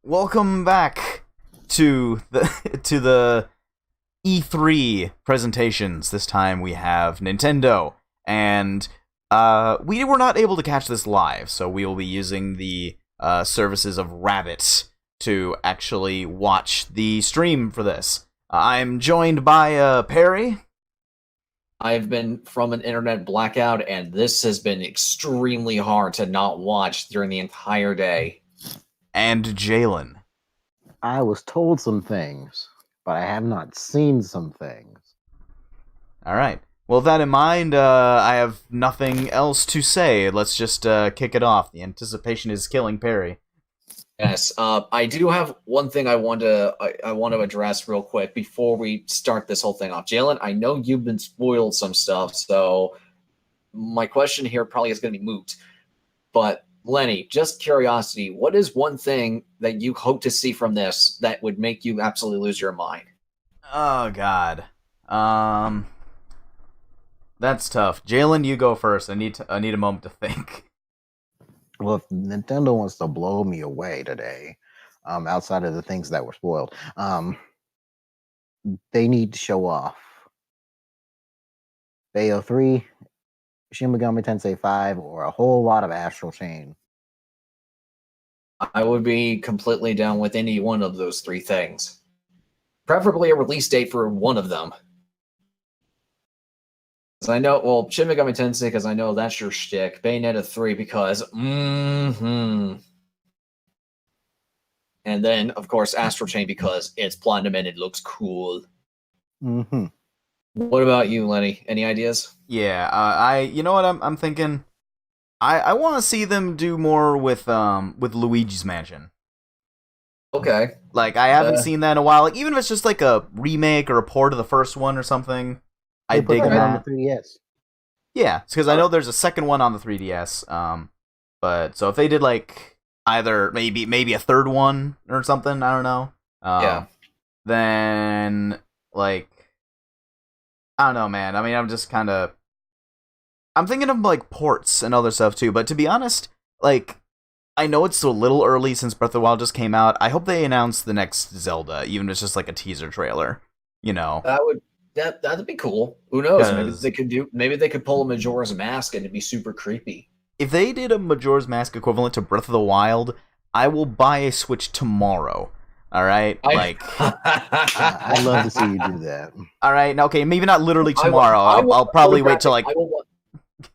welcome back to the E3 presentations. This time we have Nintendo, and we were not able to catch this live, so we will be using the services of Rabbit to actually watch the stream for this. I'm joined by Perry. I've been from an internet blackout, and this has been extremely hard to not watch during the entire day. And Jalen. I was told some things, but I have not seen some things. Alright. Well, with that in mind, I have nothing else to say. Let's just kick it off. The anticipation is killing Perry. Yes, I do have one thing I want to address real quick before we start this whole thing off. Jalen, I know you've been spoiled some stuff, so my question here probably is going to be moot. But Lenny, just curiosity, what is one thing that you hope to see from this that would make you absolutely lose your mind? Oh God, that's tough. Jalen, you go first. I need a moment to think. Well, if Nintendo wants to blow me away today, outside of the things that were spoiled, they need to show off Bayo 3, Shin Megami Tensei 5, or a whole lot of Astral Chain. I would be completely down with any one of those three things. Preferably a release date for one of them. Because I know, well, Shin Megami Tensei, because I know that's your shtick. Bayonetta 3, because, And then, of course, Astral Chain, because it's platinum and it looks cool. Mm-hmm. What about you, Lenny? Any ideas? Yeah, you know what I'm thinking? I want to see them do more with Luigi's Mansion. Okay. Like, I haven't seen that in a while. Like, even if it's just like a remake or a port of the first one or something, I dig that. On the 3DS. Yeah, because I know there's a second one on the 3DS. But so if they did like either maybe a third one or something, I don't know. Yeah. Then like I don't know, man. I mean, I'm thinking of like ports and other stuff too. But to be honest, like I know it's a little early since Breath of the Wild just came out. I hope they announce the next Zelda, even if it's just like a teaser trailer. You know. That'd be cool. Who knows? Maybe they could pull a Majora's Mask and it'd be super creepy. If they did a Majora's Mask equivalent to Breath of the Wild, I will buy a Switch tomorrow. All right, I'd love to see you do that. All right, okay, maybe not literally tomorrow. I'll probably wait till like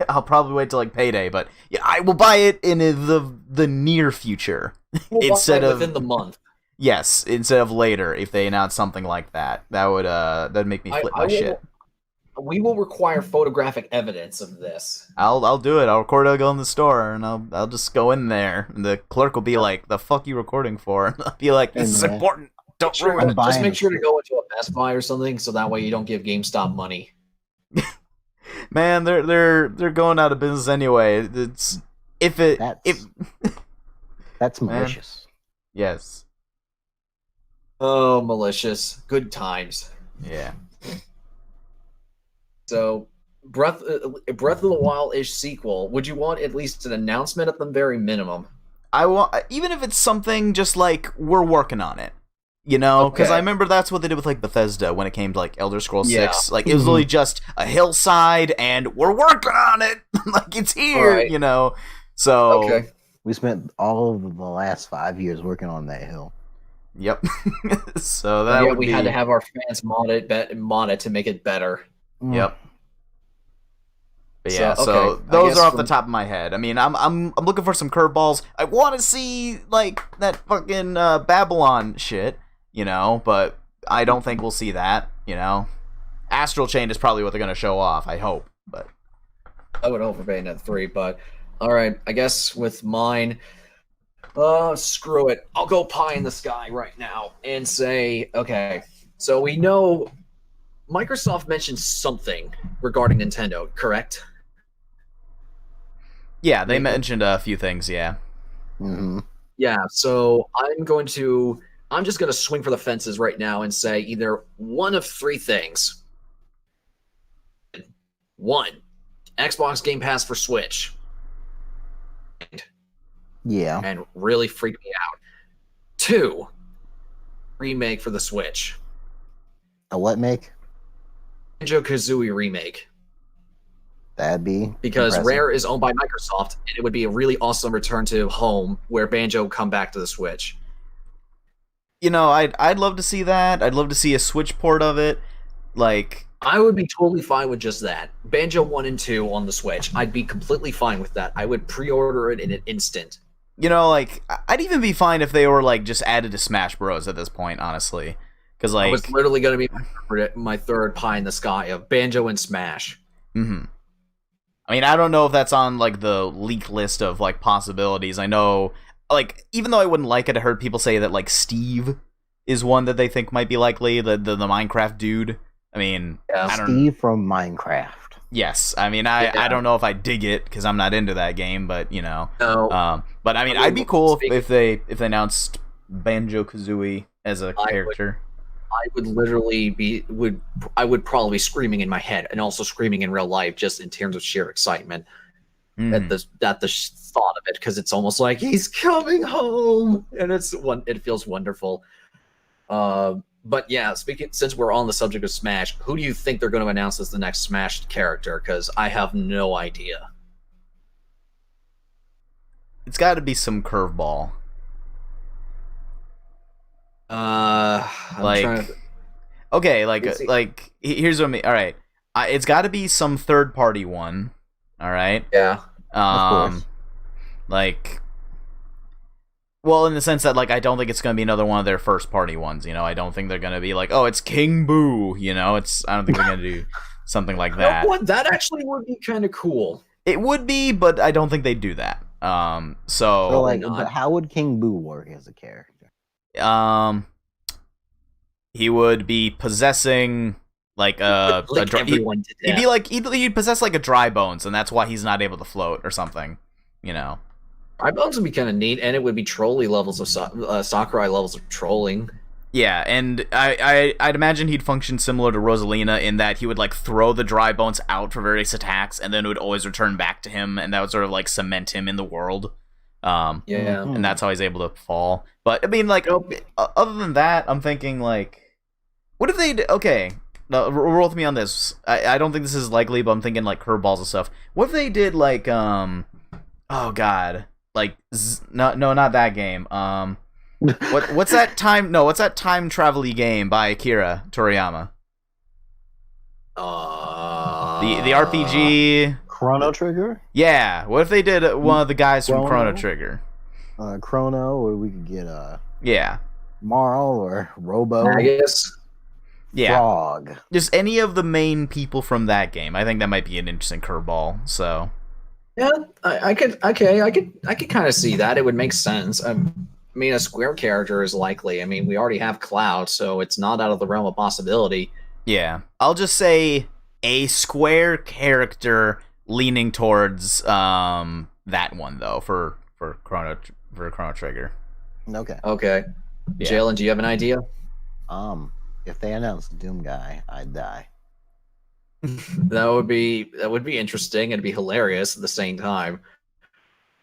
I'll probably wait till like payday, but yeah, I will buy it in the near future instead of within the month. Yes, instead of later, if they announce something like that, that'd make me flip my shit. We will require photographic evidence of this. I'll do it. I'll record. I'll go in the store and I'll just go in there, and the clerk will be like, "The fuck you recording for?" And I'll be like, "This is important. Don't ruin it." Just make sure to go into a Best Buy or something, so that way you don't give GameStop money. Man, they're going out of business anyway. That's malicious. Yes. Oh, malicious. Good times. Yeah. So, Breath of the Wild-ish sequel, would you want at least an announcement at the very minimum? I want, even if it's something just like, we're working on it. You know? Because I remember that's what they did with like Bethesda when it came to like Elder Scrolls 6. Like, it was literally just a hillside and we're working on it! Like, it's here, you know? So... Okay. We spent all of the last 5 years working on that hill. Yep. So that we had to have our fans mod it to make it better. Yep. But yeah, so those are off the top of my head. I mean, I'm looking for some curveballs. I want to see like that fucking Babylon shit, you know, but I don't think we'll see that, you know. Astral Chain is probably what they're gonna show off, I hope. But I would hope for Bayonetta 3, but all right, I guess with mine, screw it. I'll go pie in the sky right now and say, okay, so we know Microsoft mentioned something regarding Nintendo, correct? Yeah, they mentioned a few things, yeah. Mm-hmm. Yeah, so I'm just going to swing for the fences right now and say either one of three things. One, Xbox Game Pass for Switch. Yeah. And really freaked me out. 2 remake for the Switch. A what make? Banjo-Kazooie remake. That'd be because impressive. Rare is owned by Microsoft, and it would be a really awesome return to home where Banjo come back to the Switch. You know, I'd love to see that. I'd love to see a Switch port of it. Like, I would be totally fine with just that. Banjo 1 and 2 on the Switch. I'd be completely fine with that. I would pre-order it in an instant. you know, like I'd even be fine if they were like just added to Smash Bros. At this point, honestly, because like It was literally going to be my third pie in the sky of Banjo and Smash. Mm-hmm. I mean, I don't know if that's on like the leak list of like possibilities. I know, like, even though I wouldn't like it, I heard people say that like Steve is one that they think might be likely. The Minecraft dude. I mean, Yeah. I don't. Steve from Minecraft. Yes, I mean, I don't know if I dig it because I'm not into that game, but you know, No. but I mean, I'd be cool if they announced Banjo-Kazooie as a character. I would literally I would probably be screaming in my head and also screaming in real life, just in terms of sheer excitement at the thought of it, because it's almost like he's coming home, and it feels wonderful. But yeah, since we're on the subject of Smash, who do you think they're going to announce as the next Smash character? Because I have no idea. It's got to be some curveball. I'm trying to... Okay, like here's what I mean. All right, it's got to be some third party one. All right. Yeah. Of course. Like, well, in the sense that like I don't think it's gonna be another one of their first party ones. You know, I don't think they're gonna be like, oh, it's King Boo. You know, I don't think they're gonna do something like that. What? That actually would be kind of cool. It would be, but I don't think they'd do that. So like, not. but how would King Boo work as a character? He would be possessing like a everyone to he'd death. be like he'd possess like a dry bones, and that's why he's not able to float or something. You know. Dry Bones would be kind of neat, and it would be trolley levels of Sakurai levels of trolling. Yeah, and I'd imagine he'd function similar to Rosalina in that he would like throw the dry bones out for various attacks, and then it would always return back to him, and that would sort of like cement him in the world. Yeah. And that's how he's able to fall. But I mean, like, other than that, I'm thinking like, what if they? Okay, no, roll with me on this. I don't think this is likely, but I'm thinking like curveballs and stuff. What if they did like oh god, like no, not that game. What's that time? No, what's that time travel-y game by Akira Toriyama? The RPG. Chrono Trigger? Yeah. What if they did one of the guys from Chrono Chrono? Trigger? Chrono, or we could get Yeah. Marl or Robo. Magus. Yeah. Frog. Just any of the main people from that game. I think that might be an interesting curveball. So. Yeah, I could kind of see that. It would make sense. I mean, a Square character is likely. I mean, we already have Cloud, so it's not out of the realm of possibility. Yeah. I'll just say a Square character leaning towards that one though for Chrono Trigger. Okay. Okay. Yeah. Jalen, do you have an idea? If they announce Doom Guy, I'd die. That would be interesting. It'd be hilarious at the same time.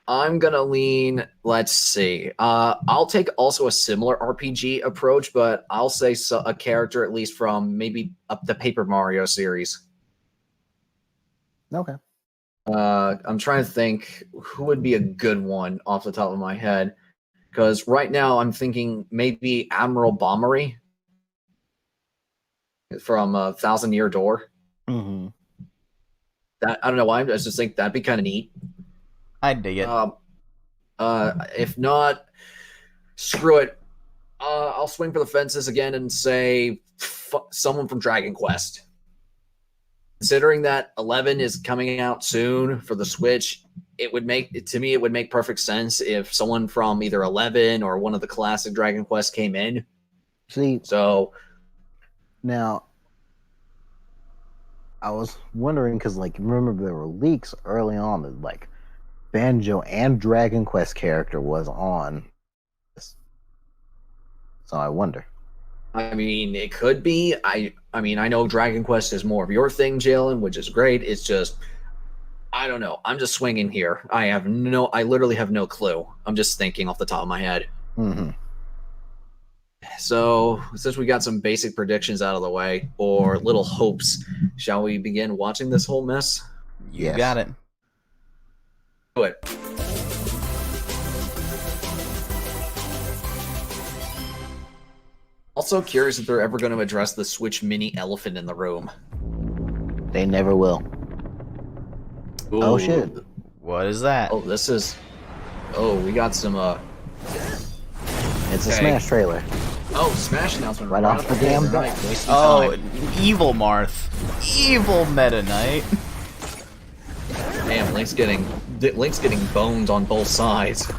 I'm gonna lean. Let's see. I'll take also a similar RPG approach, but I'll say a character at least from maybe the Paper Mario series. Okay. I'm trying to think who would be a good one off the top of my head, because right now I'm thinking maybe Admiral Bombery from Thousand Year Door. Mm-hmm. That I don't know why. I just think that'd be kind of neat. I'd dig it. If not, screw it. I'll swing for the fences again and say someone from Dragon Quest. Considering that 11 is coming out soon for the Switch, it would make perfect sense if someone from either 11 or one of the classic Dragon Quest came in. See, So now I was wondering because, like, remember there were leaks early on that like Banjo and Dragon Quest character was on this. So I wonder. I mean, it could be. I mean, I know Dragon Quest is more of your thing, Jalen, which is great. It's just, I don't know. I'm just swinging here. I literally have no clue. I'm just thinking off the top of my head. Mm-hmm. so since we got some basic predictions out of the way, or little hopes, shall we begin watching this whole mess? You Yes. got it. Do it. Also curious if they're ever going to address the Switch mini elephant in the room. They never will. Oh, shit. What is that? Oh, this is... Oh, we got some, It's a Okay. Smash trailer. Oh, Smash announcement. Right off the damn bat. Right, wasting Oh, time. evil Marth. Evil Meta Knight. Damn, Link's getting boned on both sides.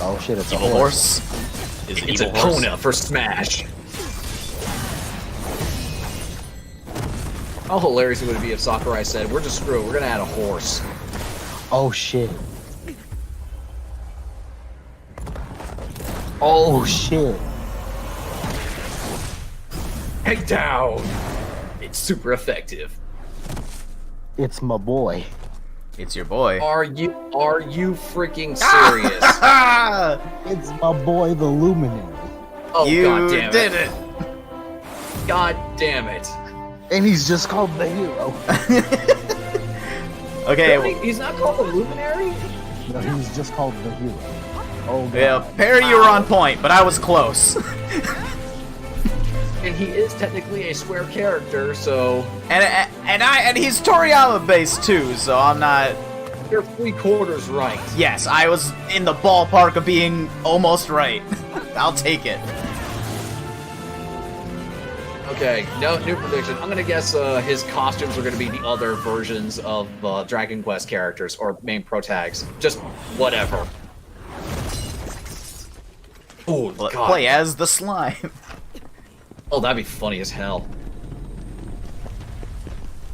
Oh shit, it's a Evil horse. Horse. Is It's evil a horse. Kona for Smash. How hilarious would it be if Sakurai said, "We're just screwed. We're gonna add a horse." Oh shit. Oh shit. Take down. It's super effective. It's my boy. It's your boy. Are you freaking serious? Ah! It's my boy, the Luminary. Oh, You God damn did it. God damn it. And he's just called the hero. Okay, Really? He's not called the Luminary? No, he's just called the hero. Oh god. yeah, Perry, you were on point, but I was close. And he is technically a square character, so and he's Toriyama based too, so I'm not. you're 3/4 right. Yes, I was in the ballpark of being almost right. I'll take it. Okay, no new prediction. I'm gonna guess his costumes are gonna be the other versions of Dragon Quest characters or main pro tags. Just whatever. Oh God! Play as the slime. Oh, that'd be funny as hell.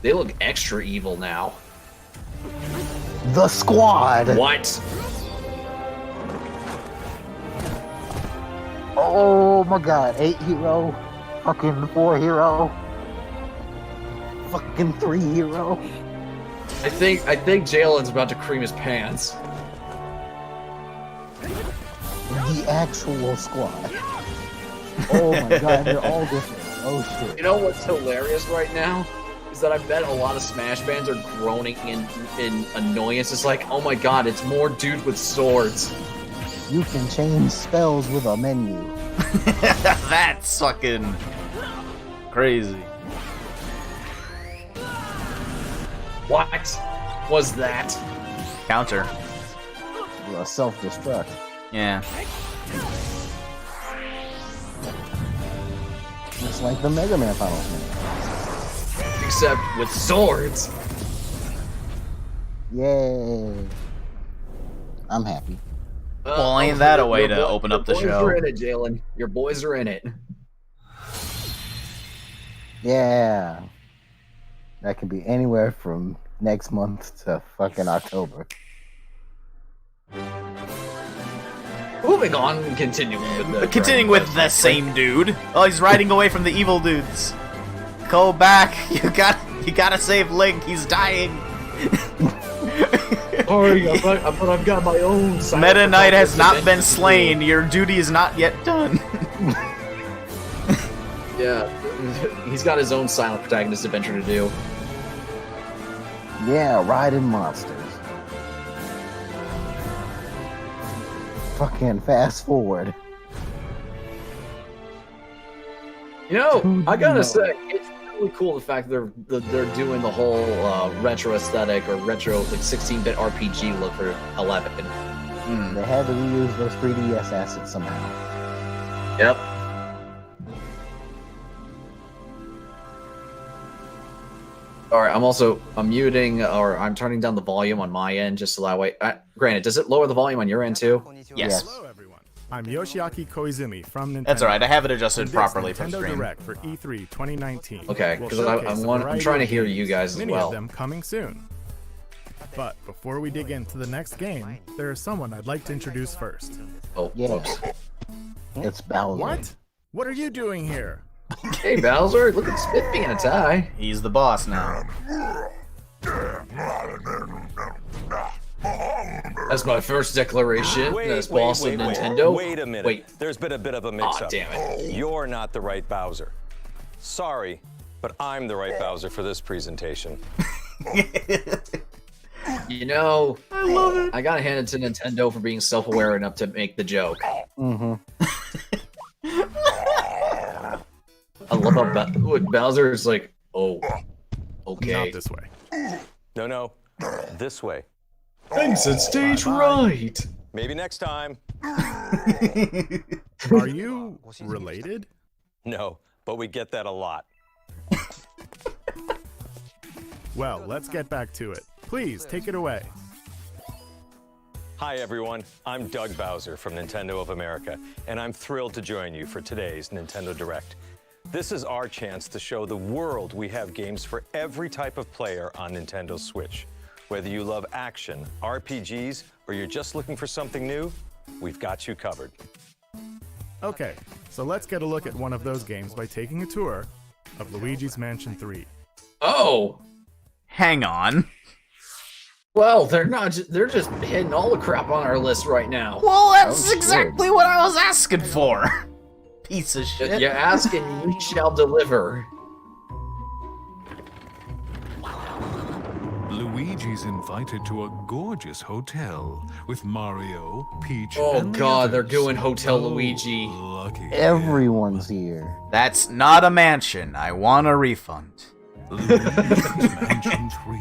They look extra evil now. The squad. What? Oh my god. 8 hero. Fucking 4 hero. Fucking 3 hero. I think Jalen's about to cream his pants. The actual squad. Oh my god, they're all different. Oh shit. You know what's hilarious right now? Is that I bet a lot of Smash fans are groaning in annoyance. It's like, oh my god, it's more dudes with swords. You can change spells with a menu. That's fucking crazy. What was that? Counter. Self-destruct. Yeah. Just like the Mega Man Finals menu. Except with swords. Yay. I'm happy. Well, ain't that a way your to open up the your show? boys are in it, Jalen. Your boys are in it. Yeah. That could be anywhere from next month to fucking October. Moving on, and continuing with the Same dude. Oh, he's riding away from the evil dudes. Go back. You gotta save Link. He's dying. Sorry, but I've got my own. Meta Knight has not been slain. Your duty is not yet done. Yeah, he's got his own silent protagonist adventure to do. Yeah, riding monsters. Fucking fast forward. You know, Who I gotta knows? say, it's really cool the fact they're doing the whole retro aesthetic or retro like 16-bit RPG look for 11. Hmm. They had to reuse those 3DS assets somehow. Yep. All right, I'm muting or I'm turning down the volume on my end just so that way. Granted, does it lower the volume on your end too? Yes. Hello, everyone. I'm Yoshiaki Koizumi from Nintendo. That's alright. I have it And adjusted this properly for Nintendo stream. Direct for E3 2019. Okay, will 'cause showcase a I'm variety trying of to hear games, you guys as many well. of them coming soon. But before we dig into the next game, there is someone I'd like to introduce first. Oh, Yeah. whoops. It's Bowser. What? What are you doing here? Hey, Bowser, look at Spiffy in a tie. He's the boss now. That's my first declaration as boss of Nintendo. Wait a minute. Wait. There's been a bit of a mix-up. Aw, damn it. You're not the right Bowser. Sorry, but I'm the right Bowser for this presentation. You know, I love it. I gotta hand it to Nintendo for being self-aware enough to make the joke. Mm-hmm. I love how Bowser is like, oh, okay. Not this way. No, this way. Thanks at stage right. Maybe next time. Are you related? No, but we get that a lot. Well, let's get back to it. Please, take it away. Hi everyone, I'm Doug Bowser from Nintendo of America, and I'm thrilled to join you for today's Nintendo Direct. This is our chance to show the world we have games for every type of player on Nintendo Switch. Whether you love action, RPGs, or you're just looking for something new, we've got you covered. Okay, so let's get a look at one of those games by taking a tour of Luigi's Mansion 3. Oh, Hang on. well, they're not. They're just hitting all the crap on our list right now. Well, that's shit. exactly what I was asking for. Piece of shit. You ask and you shall deliver. Luigi's invited to a gorgeous hotel with Mario, Peach, Oh and the God, they're others. doing Hotel Oh, Luigi. Lucky. Everyone's here. That's not a mansion. I want a refund. Luigi's Mansion 3.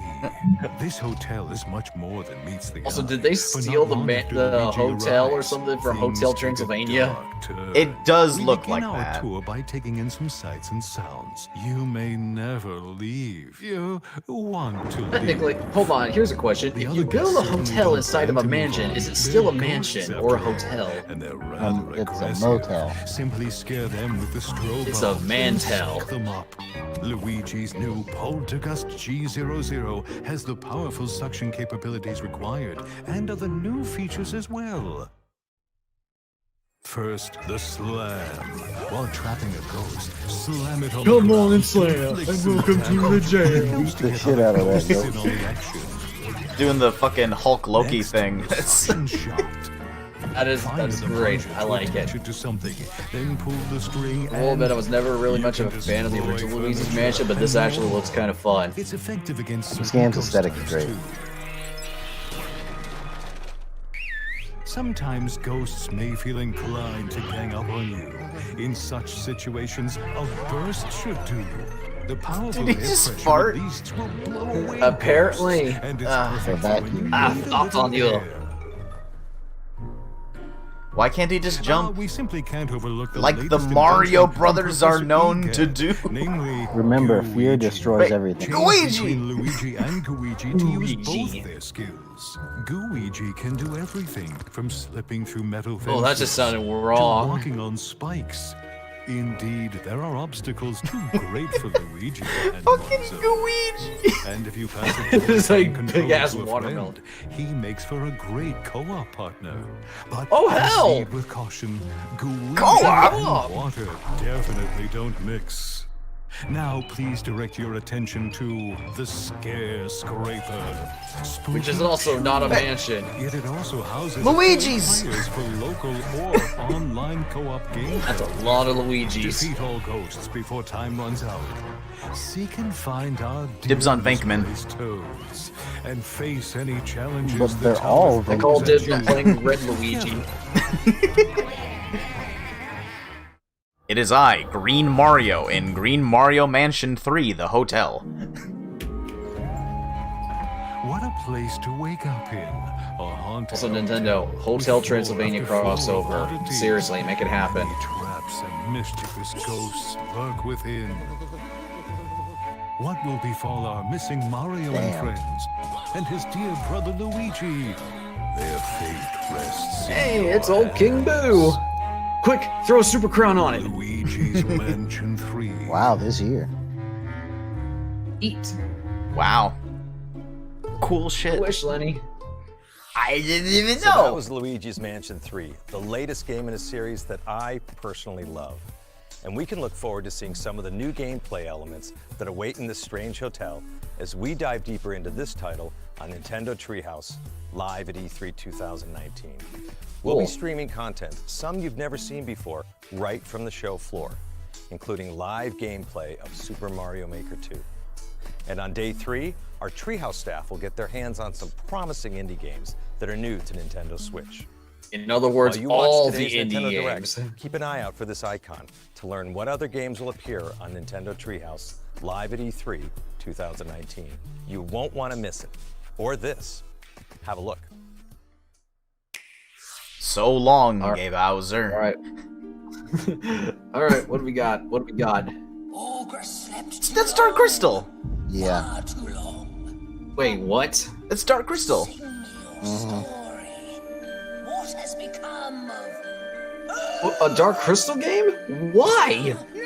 This hotel is much more than meets the Also, eye. did they But steal not long the after Luigi hotel or arrives, something from things Hotel take a Transylvania? dark turn. It does We look begin like our that. tour by taking in some sights and sounds. You may never leave. You want to leave. Technically, hold on. Here's a question: The if other you build a guests certainly hotel don't inside of plan a to move mansion, on. is it still a They're mansion ghosts or a after all, hotel? And they're rather It's a aggressive. motel. Simply scare them with the strobe. It's a bulbs and mantel. suck them up. Luigi's new Poltergust G00 has the powerful suction capabilities required and other new features as well. First, the slam. While trapping a ghost, slam it on Come the on ground. and slam, Flick and some welcome to the tentacles. jail. Used to The get shit other out of that ghosts in ghost. on the action. Doing the fucking Hulk Loki Next, thing. the suction shot. That's Find the great. plunger I to like attach it. to something, then pull the string. I will admit I was never really you much can of a fan of the destroy original Luigi's furniture Mansion, but this and actually more. looks kind of fun. It's effective against This certain game's ghost aesthetic is types, great. too. Sometimes ghosts may feel inclined to gang up on you. In such situations, a burst should do. The powerful Did he air just pressure fart? released will blow away Apparently. ghosts, and it's Ah. perfect The for when vacuum. you Ah, need a fucked little on you. air. Why can't he just jump We simply can't overlook the like the latest Mario invention brothers from are Professor known to Egghead, do? Namely, Remember, fear Gooigi. destroys Wait, everything. Change Luigi! between Luigi and Gooigi to use Gooigi. both their skills. Gooigi can do everything from slipping through metal fences Oh, that just sounded to wrong. walking on spikes. Indeed, there are obstacles too great for Luigi and fucking Monzo. Luigi? And if you pass it It's like from big-ass control to a watermelon. friend, he makes for a great co-op partner. But Oh, hell! proceed with caution. Gooigi Co-op? and water definitely don't mix. Now, please direct your attention to the Scare Scraper. Which is also not a mansion. Yet it also houses Luigi's! players for local or online co-op games. That's a lot of Luigi's. Defeat all ghosts before time runs out. Seek and find our Dibs on dear Venkman. misplaced toads, and face any challenges. But the they're tower all throws I call at dibs you. on playing Red Luigi. It is I, Green Mario, in Green Mario Mansion 3, the hotel. What a place to wake up in. A haunted Also, Nintendo, Hotel with Transylvania floor after floor of crossover. oddities. Seriously, make it happen. Many traps and mischievous ghosts lurk within. What will befall our missing Mario and Damn. friends, and his dear brother Luigi? Their fate rests. in Hey, your it's old King hands. Boo! Quick, throw a super crown on it. Luigi's Mansion 3. Wow, this year. Eat. Wow. Cool shit. Wish, Lenny. I didn't even So that know. was Luigi's Mansion 3, the latest game in a series that I personally love. And we can look forward to seeing some of the new gameplay elements that await in this strange hotel as we dive deeper into this title on Nintendo Treehouse live at E3 2019. We'll be streaming content, some you've never seen before, right from the show floor, including live gameplay of Super Mario Maker 2. And on day 3, our Treehouse staff will get their hands on some promising indie games that are new to Nintendo Switch. In other words, While you all watch the today's Nintendo indie Direct, games. keep an eye out for this icon to learn what other games will appear on Nintendo Treehouse live at E3 2019. You won't want to miss it. Or this. Have a look. So long, All right. Gabe Bowser. All right. All right, what do we got? What do we got? That's Dark Crystal. Yeah. Wait, what? It's Dark Crystal. What has become of... A Dark Crystal game? Why? No!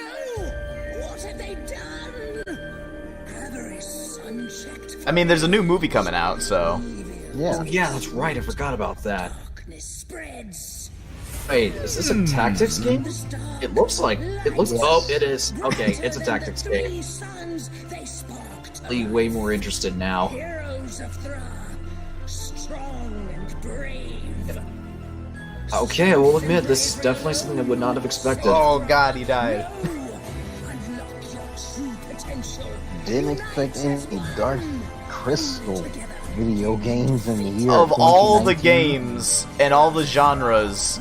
What have they done? Avarice unchecked. I mean, there's a new movie coming out, so. Yeah. Oh, yeah, that's right. I forgot about that. Darkness spreads. Wait, is this a tactics game? It looks like it looks. Oh, it is. Okay, it's a tactics game. Sons, they sparked. Way more interested now. Heroes of Thra, strong and brave. Okay, I will admit this is definitely something I would not have expected. Oh god, he died. Unlock your true potential. Didn't expect any Dark Crystal video games in the year Of all the 2019. games and all the genres,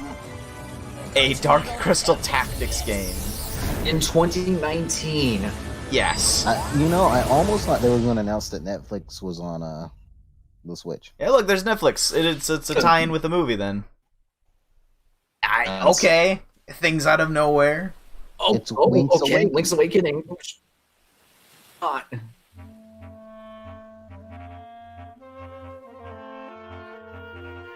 a Dark Crystal Tactics game. In 2019. Yes. I almost thought they were going to announce that Netflix was on the Switch. Yeah, look, there's Netflix. It's a tie-in with the movie then. Okay. Things out of nowhere. It's Link's okay. Awakening. Link's Awakening. Not.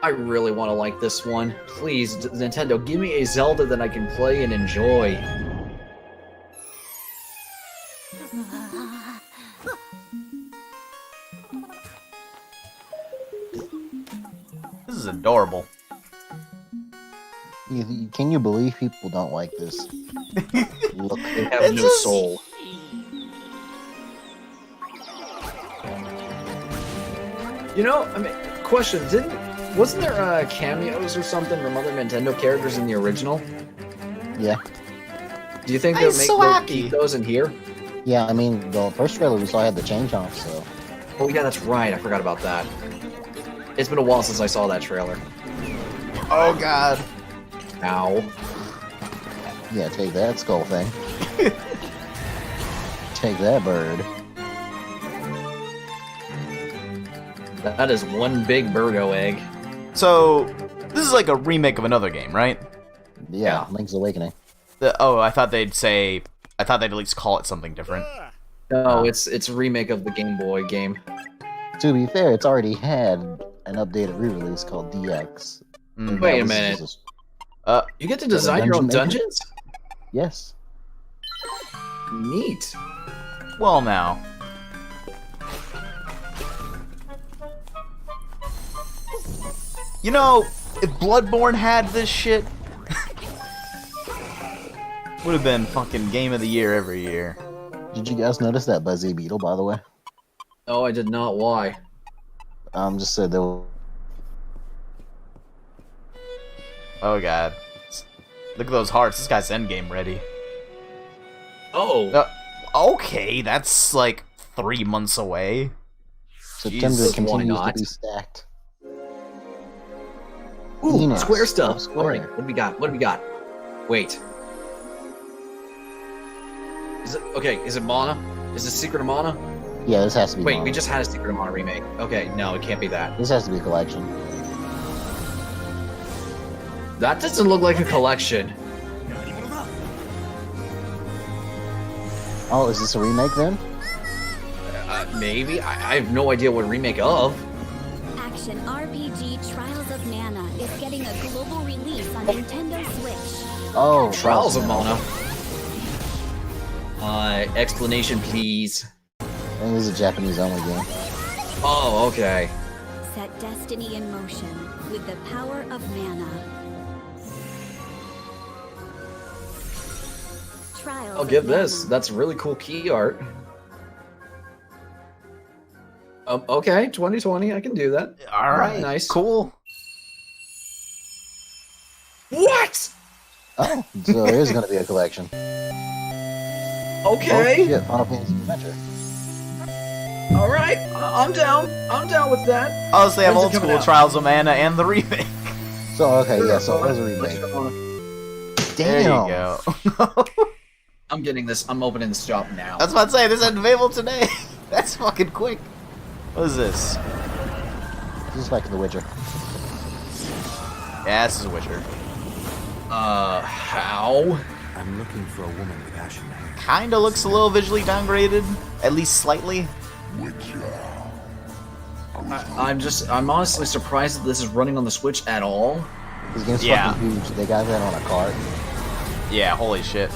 I really want to like this one. Please, Nintendo, give me a Zelda that I can play and enjoy. This is adorable. Can you believe people don't like this? Look, They have It's no just- soul. You know, I mean, question, wasn't there cameos or something from other Nintendo characters in the original? yeah. Do you think I'm they'll so they'll happy. keep those in here? Yeah, I mean, the first trailer we saw had the change off, so. Oh yeah, that's right. I forgot about that. It's been a while since I saw that trailer. Oh god. Ow. Yeah, take that, skull thing. Take that, bird. That is one big Birdo egg. So, this is like a remake of another game, right? Yeah, Link's Awakening. I thought they'd at least call it something different. No, it's a remake of the Game Boy game. To be fair, it's already had an updated re-release called DX. Mm. Wait a That was minute. just- You get to design your own Dungeon Maker? dungeons? Yes. Neat. Well, now. You know, if Bloodborne had this shit, would have been fucking game of the year every year. Did you guys notice that Buzzy Beetle, by the way? Oh, I did not. Why? Just said there were... Oh god. Look at those hearts. This guy's endgame ready. Oh, Okay, that's like 3 months away. September Jesus, why continues to not? be stacked. ooh, Enix. Square stuff. Square. All right, what do we got? What do we got? Wait. Is it okay? Is it Mana? Is it Secret of Mana? Yeah, this has to be Wait, Mana. we just had a Secret of Mana remake. Okay, no, it can't be that. This has to be a collection. That doesn't look like a collection. Oh, is this a remake then? Maybe. I have no idea what remake of. Action RPG Trials of Mana is getting a global release on Nintendo Switch. Oh, Trials of Mana. Mana. Explanation, please. I think this is a Japanese only game. Oh, okay. Set destiny in motion with the power of mana. Trials I'll give of this. Mana. That's really cool key art. Okay, 2020. I can do that. All right, nice. cool. What? Oh, so there's going to be a collection. Oh, Okay. shit, Final Fantasy Adventure. All right. I'm down. I'm down with that. Oh, so they have When's it old coming school out? Trials of Mana and the remake. So, okay, yeah, so it was a remake. There Damn. you go. I'm getting this. I'm opening the shop now. I was about to say, this isn't available today. That's fucking quick. What is this? This is like The Witcher. Yeah, this is Witcher. How? I'm looking for a woman with ashen hair. Kinda looks a little visually downgraded. At least slightly. I'm honestly surprised that this is running on the Switch at all. This game's Yeah. fucking huge. They got that on a cart. Yeah, holy shit.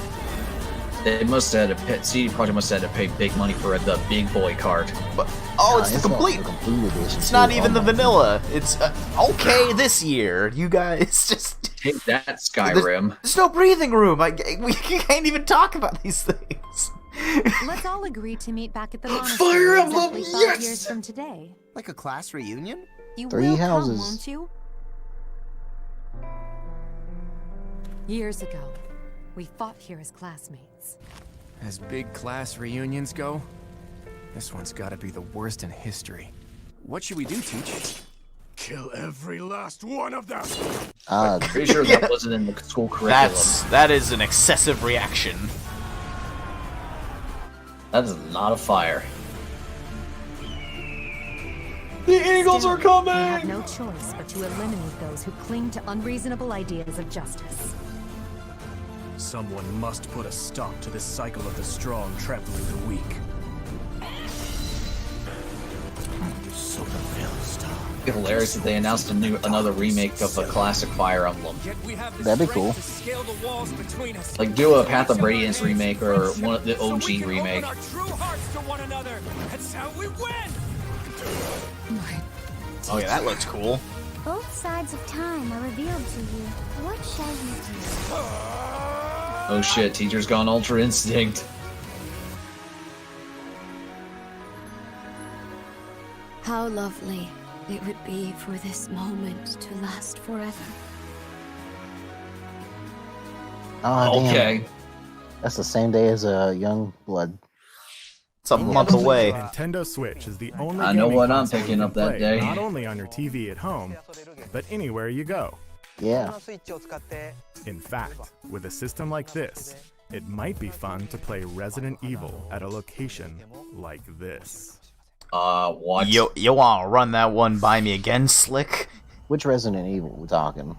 They must have had to pay, CD Projekt must have had to pay big money for the big boy cart. But, oh, it's the not complete. the complete edition. It's not too. even Oh the my vanilla. It's okay this year. You guys just. Take that, Skyrim. There's no breathing room. We can't even talk about these things. Let's all agree to meet back at the Fire monastery Emblem, exactly 5 yes! years from today. Like a class reunion? You 3 will houses. come, won't you? Years ago, we fought here as classmates. As big class reunions go, this one's gotta be the worst in history. What should we do, Teach? Kill every last one of them! Pretty sure that wasn't in the school curriculum. That is an excessive reaction. That is not a fire. The Eagles are coming! We have no choice but to eliminate those who cling to unreasonable ideas of justice. Someone must put a stop to this cycle of the strong trampling the weak. It'd be hilarious if they announced another remake of a classic Fire Emblem. That'd be cool. Like do a Path of Radiance remake or one of the OG remake. Oh yeah, that looks cool. Both sides of time are revealed to you. What shall you do? Oh shit, teacher's gone Ultra Instinct. How lovely it would be for this moment to last forever. Oh, damn. Okay. That's the same day as Young Blood. It's a month away. Nintendo Switch is the only I know gaming what I'm console picking you up can that play day. Not only on your TV at home, but anywhere you go. Yeah. In fact, with a system like this, it might be fun to play Resident Evil at a location like this. What? You wanna run that one by me again, Slick? Which Resident Evil we talking?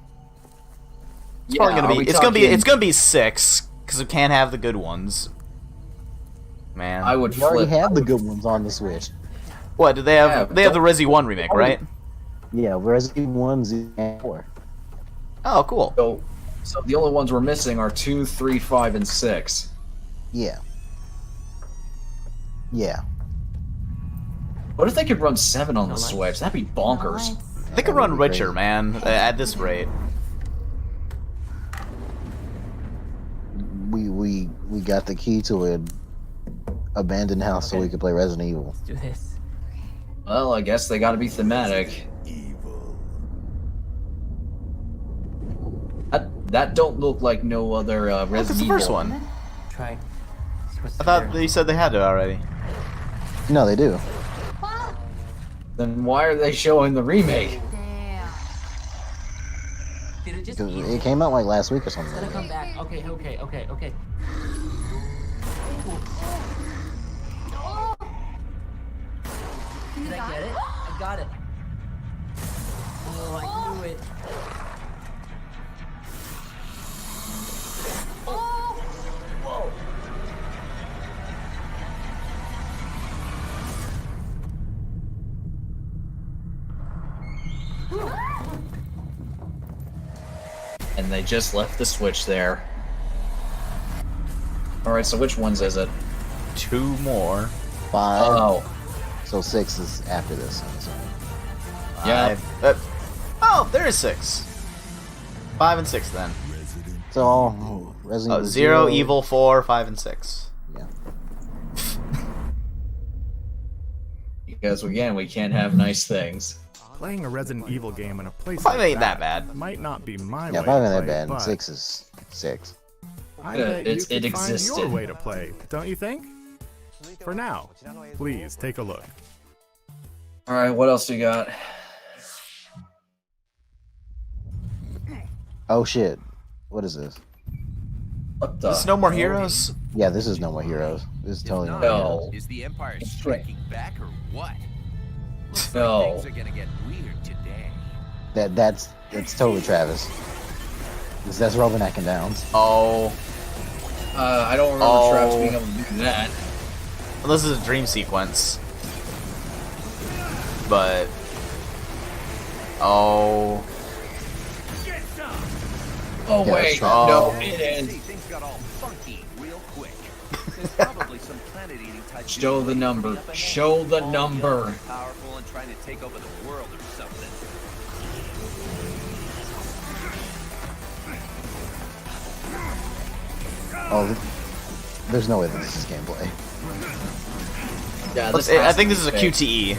It's probably gonna be. It's gonna be 6 because we can't have the good ones. Man, I would You already flip. have the good ones on the Switch. What do they have? Yeah, they have the Resi 1 remake, right? Yeah, Resident Evil 1, 0, and 4. Oh, cool. So the only ones we're missing are 2, 3, 5, and 6. Yeah. Yeah. What if they could run 7 on the Switch? That'd be bonkers. They could run Witcher, man. At this rate. We got the key to an abandoned house so we could play Resident Evil. Do this. Well, I guess they gotta be thematic. That don't look like no other That's Resident the Evil. first one. Try. I thought they said they had it already. No, they do. Then why are they showing the remake? Did it just Because it came out like last week or something. gonna come back? Okay. Did I get it? I got it. Oh, I knew it. Whoa. And they just left the Switch there. Alright, so which ones is it? 2 more. 5. Oh. So 6 is after this one. So. Yeah. Oh, there is 6. 5 and 6 then. So Resident Evil 0, Evil 4, 5, and 6. Yeah. Because again, we can't have nice things. Playing a Resident Evil game in a place Five like ain't that bad. might not be my Yeah, way 5 to ain't that play, bad. but 6 is 6. I Yeah, bet you it could find existed. your way to play, don't you think? For now, please take a look. All right, what else you got? Oh shit. What is this? What the? Is this No More Heroes? Yeah, this is No More Heroes. This is totally No More No. Heroes. Is the Empire striking back or what? Looks No. like things are gonna get weird today. That's totally Travis. That's Robonac and Downs. Oh. I don't remember Oh. Travis being able to do that. Well, this is a dream sequence. But... Oh... Oh Yeah, wait, that's no, right. it ends. Things got all funky real quick. There's probably some planet-eating type. Show the number. Show the number. Powerful and trying to take over the world or something. Oh, there's no way that this is gameplay. Yeah, Let's, this I has think to this is a be fixed. QTE.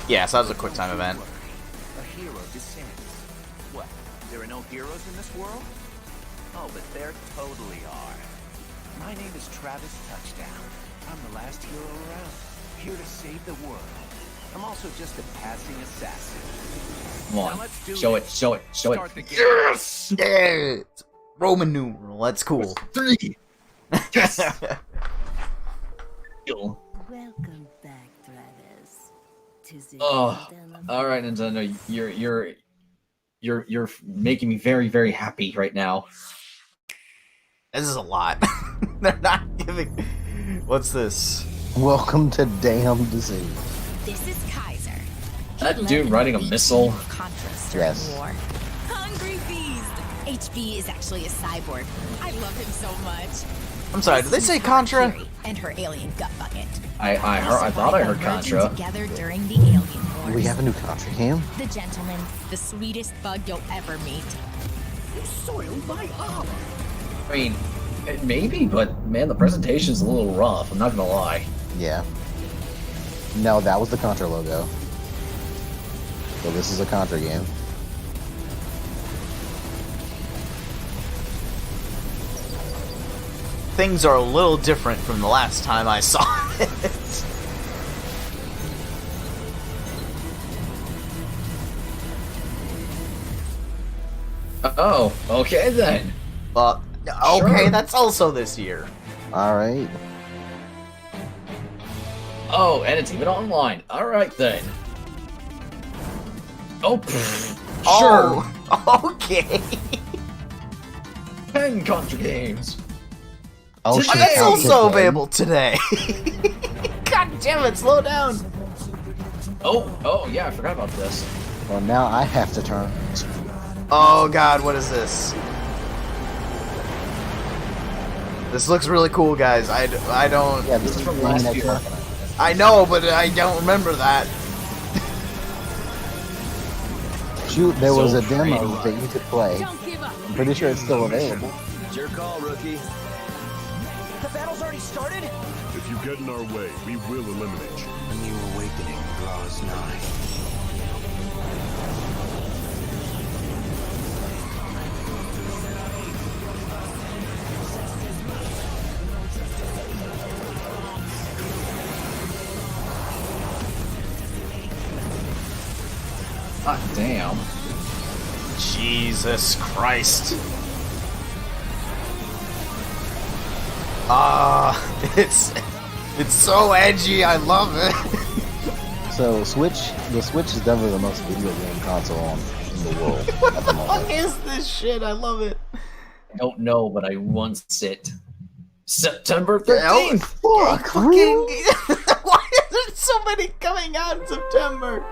Yeah, so that was a quick time event. A hero descends. What? There are no heroes in this world? Oh, but there totally are. My name is Travis Touchdown. I'm the last hero around, here to save the world. I'm also just a passing assassin. Come on, Now let's do show it, this. show it, show Start the it. game. Yes! Yeah! Roman numeral, that's cool. 3! Yes! Welcome back, Travis. To the Oh, all right, Nintendo, you're making me very, very happy right now. This is a lot. They're not giving... What's this? Welcome to Damn Disease. This is Kaiser. That dude riding a missile. Contras during Yes. war. Hungry beast. HB is actually a cyborg. I love him so much. I'm sorry, did they say Contra? And her alien gut bucket. I thought I heard Contra. Together during the alien wars. We have a new Contra game. The gentleman, the sweetest bug you'll ever meet. You soiled my armor. I mean, maybe, but man, the presentation's a little rough. I'm not gonna lie. Yeah. No, that was the Contra logo. So this is a Contra game. Things are a little different from the last time I saw it. Oh, okay then. Okay, Sure. that's also this year. Alright. Oh, and it's even online. All right then. Oh, pfft. Sure. Oh, okay. 10 Contra games. Oh, Today- shit. That's Contra also game. available today. God damn it, slow down. Oh, yeah, I forgot about this. Well, now I have to turn. Oh god, what is this? This looks really cool, guys. I don't... Yeah, this is from from last last year. year. I know, but I don't remember that. Shoot, there was a So demo pretty. that you could play. Don't give up. I'm pretty sure it's still available. It's your call, rookie. The battle's already started? If you get in our way, we will eliminate you. A new awakening draws nigh. God damn. Jesus Christ. Ah, it's so edgy. I love it. So the Switch is definitely the most video game console in the world What at the the fuck moment. is this shit? I love it. I don't know, but I want it. September Oh, 13th. Fuck, fucking. Why is there so many coming out in September?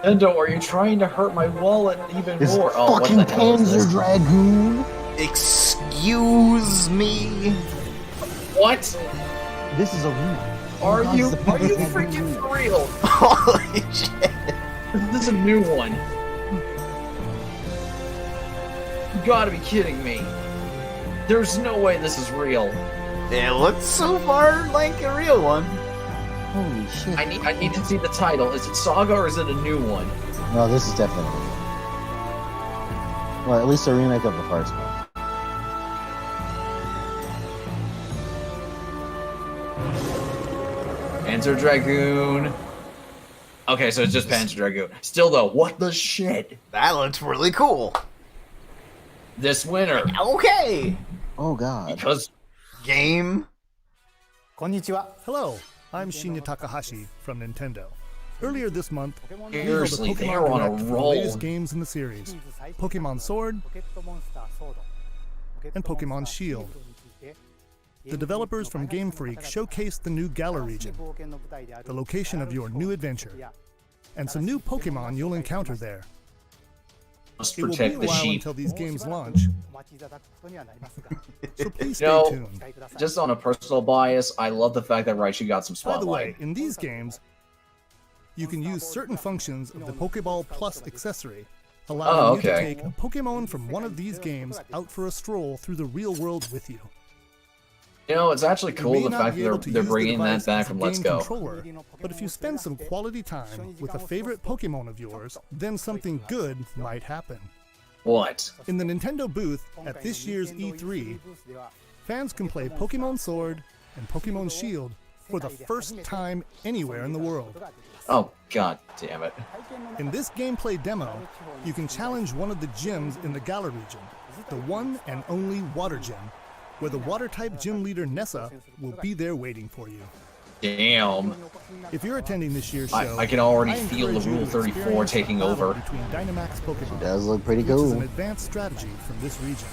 Nintendo, are you trying to hurt my wallet even It's more? Oh, what fucking the hell is Panzer this? Dragoon. Excuse me. What? This is a real. Are God, you it's the Panzer freaking Dragoon. for real? Holy shit. This is a new one. You gotta be kidding me. There's no way this is real. It looks so far like a real one. Holy shit. I need to see the title. Is it Saga or is it a new one? No, this is definitely. Well, at least a remake of the first one. Panzer Dragoon. Okay, so it's just Panzer Dragoon. Still though, what the shit? That looks really cool. This winter. Okay. Oh god. Because game. Konnichiwa. Hello, I'm Shinya Takahashi from Nintendo. Earlier this month, we held a seriously, Pokemon they're on a Direct for the roll. latest games in the series, Pokemon Sword and Pokemon Shield. The developers from Game Freak showcased the new Galar region, the location of your new adventure, and some new Pokemon you'll encounter there. Must It will be protect a the while sheep. until these games launch, so please stay No, tuned. just on a personal bias, I love the fact that Raichu got some By the way, spotlight. in these games, you can use certain functions of the Pokeball Plus accessory, allowing you to take a Pokemon from one of these games out for a stroll through the real world with you. You know, it's actually You cool may the not fact be that able they're, to they're use the bringing that device back as a from Let's game Go. controller, but if you spend some quality time with a favorite Pokemon of yours, then something good might happen. What? In the Nintendo booth at this year's E3, fans can play Pokemon Sword and Pokemon Shield for the first time anywhere in the world. Oh, god damn it. In this gameplay demo, you can challenge one of the gyms in the Galar region, the one and only Water Gym, where the Water-type gym leader Nessa will be there waiting for you. Damn. If you're attending this year's show, I can already I feel the encourage you Rule to 34 experience the taking battle over. between Dynamax Pokemon, It does look pretty which is cool. an advanced strategy from this region.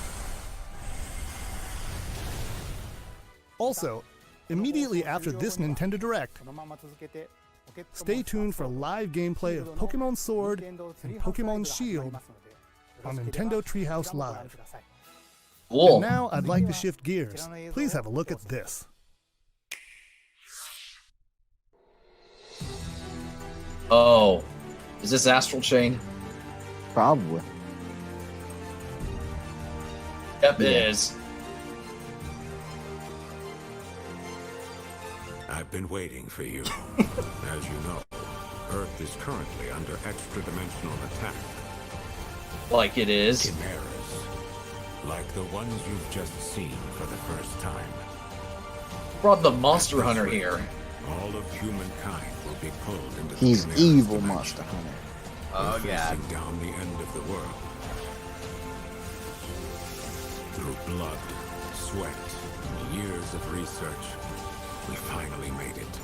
Also, immediately after this Nintendo Direct, stay tuned for live gameplay of Pokemon Sword and Pokemon Shield on Nintendo Treehouse Live. Cool. And now I'd like to shift gears. Please have a look at this. Oh. Is this Astral Chain? Probably. Yep, it is. I've been waiting for you. As you know, Earth is currently under extra-dimensional attack. Like it is. Chimeras. Like the ones you've just seen for the first time. Brought the Monster Hunter here. All of humankind will be pulled into He's the evil dimension. Monster Hunter. Oh, We're God. facing down the end of the world. Through blood, sweat, and years of research, we finally made it.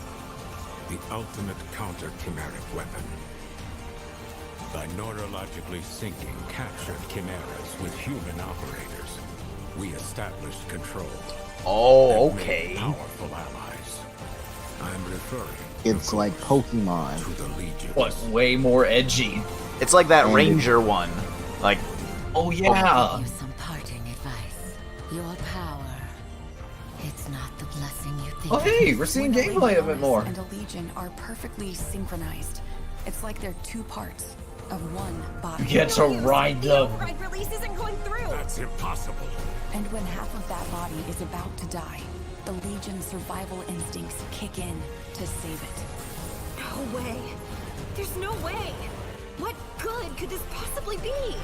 The ultimate counter-chimeric weapon. By neurologically syncing captured chimeras with human operators, we established control. Oh, and made okay. Powerful allies. I'm referring It's like Pokemon. to the Legion. What, way more edgy. It's like that And Ranger one. Like, Oh yeah. Give you some parting advice. Your power. It's not the blessing you think. Oh hey, we're seeing gameplay a bit more. And a Legion are perfectly synchronized. It's like they're two parts of one body. You get to ride them. Override release isn't going through. That's impossible. And when half of that body is about to die, the Legion's survival instincts kick in to save it. No way. There's no way. What good could this possibly be?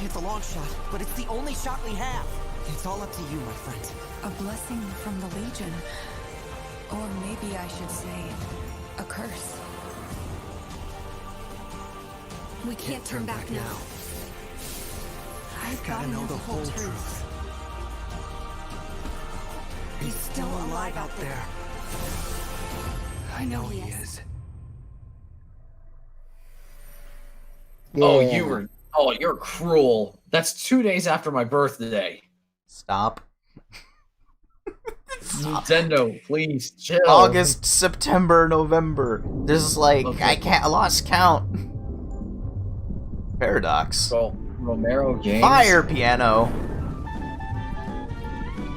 It's a long shot, but it's the only shot we have. It's all up to you, my friend. A blessing from the Legion. Or maybe I should say, a curse. We can't turn back now. I've gotta know the whole truth. He's still alive out there. I know he is. Oh, Yeah. you're cruel. That's 2 days after my birthday. stop. Nintendo, please chill. August, September, November. There's like, I lost count. Paradox. So, Romero Games. Fire piano.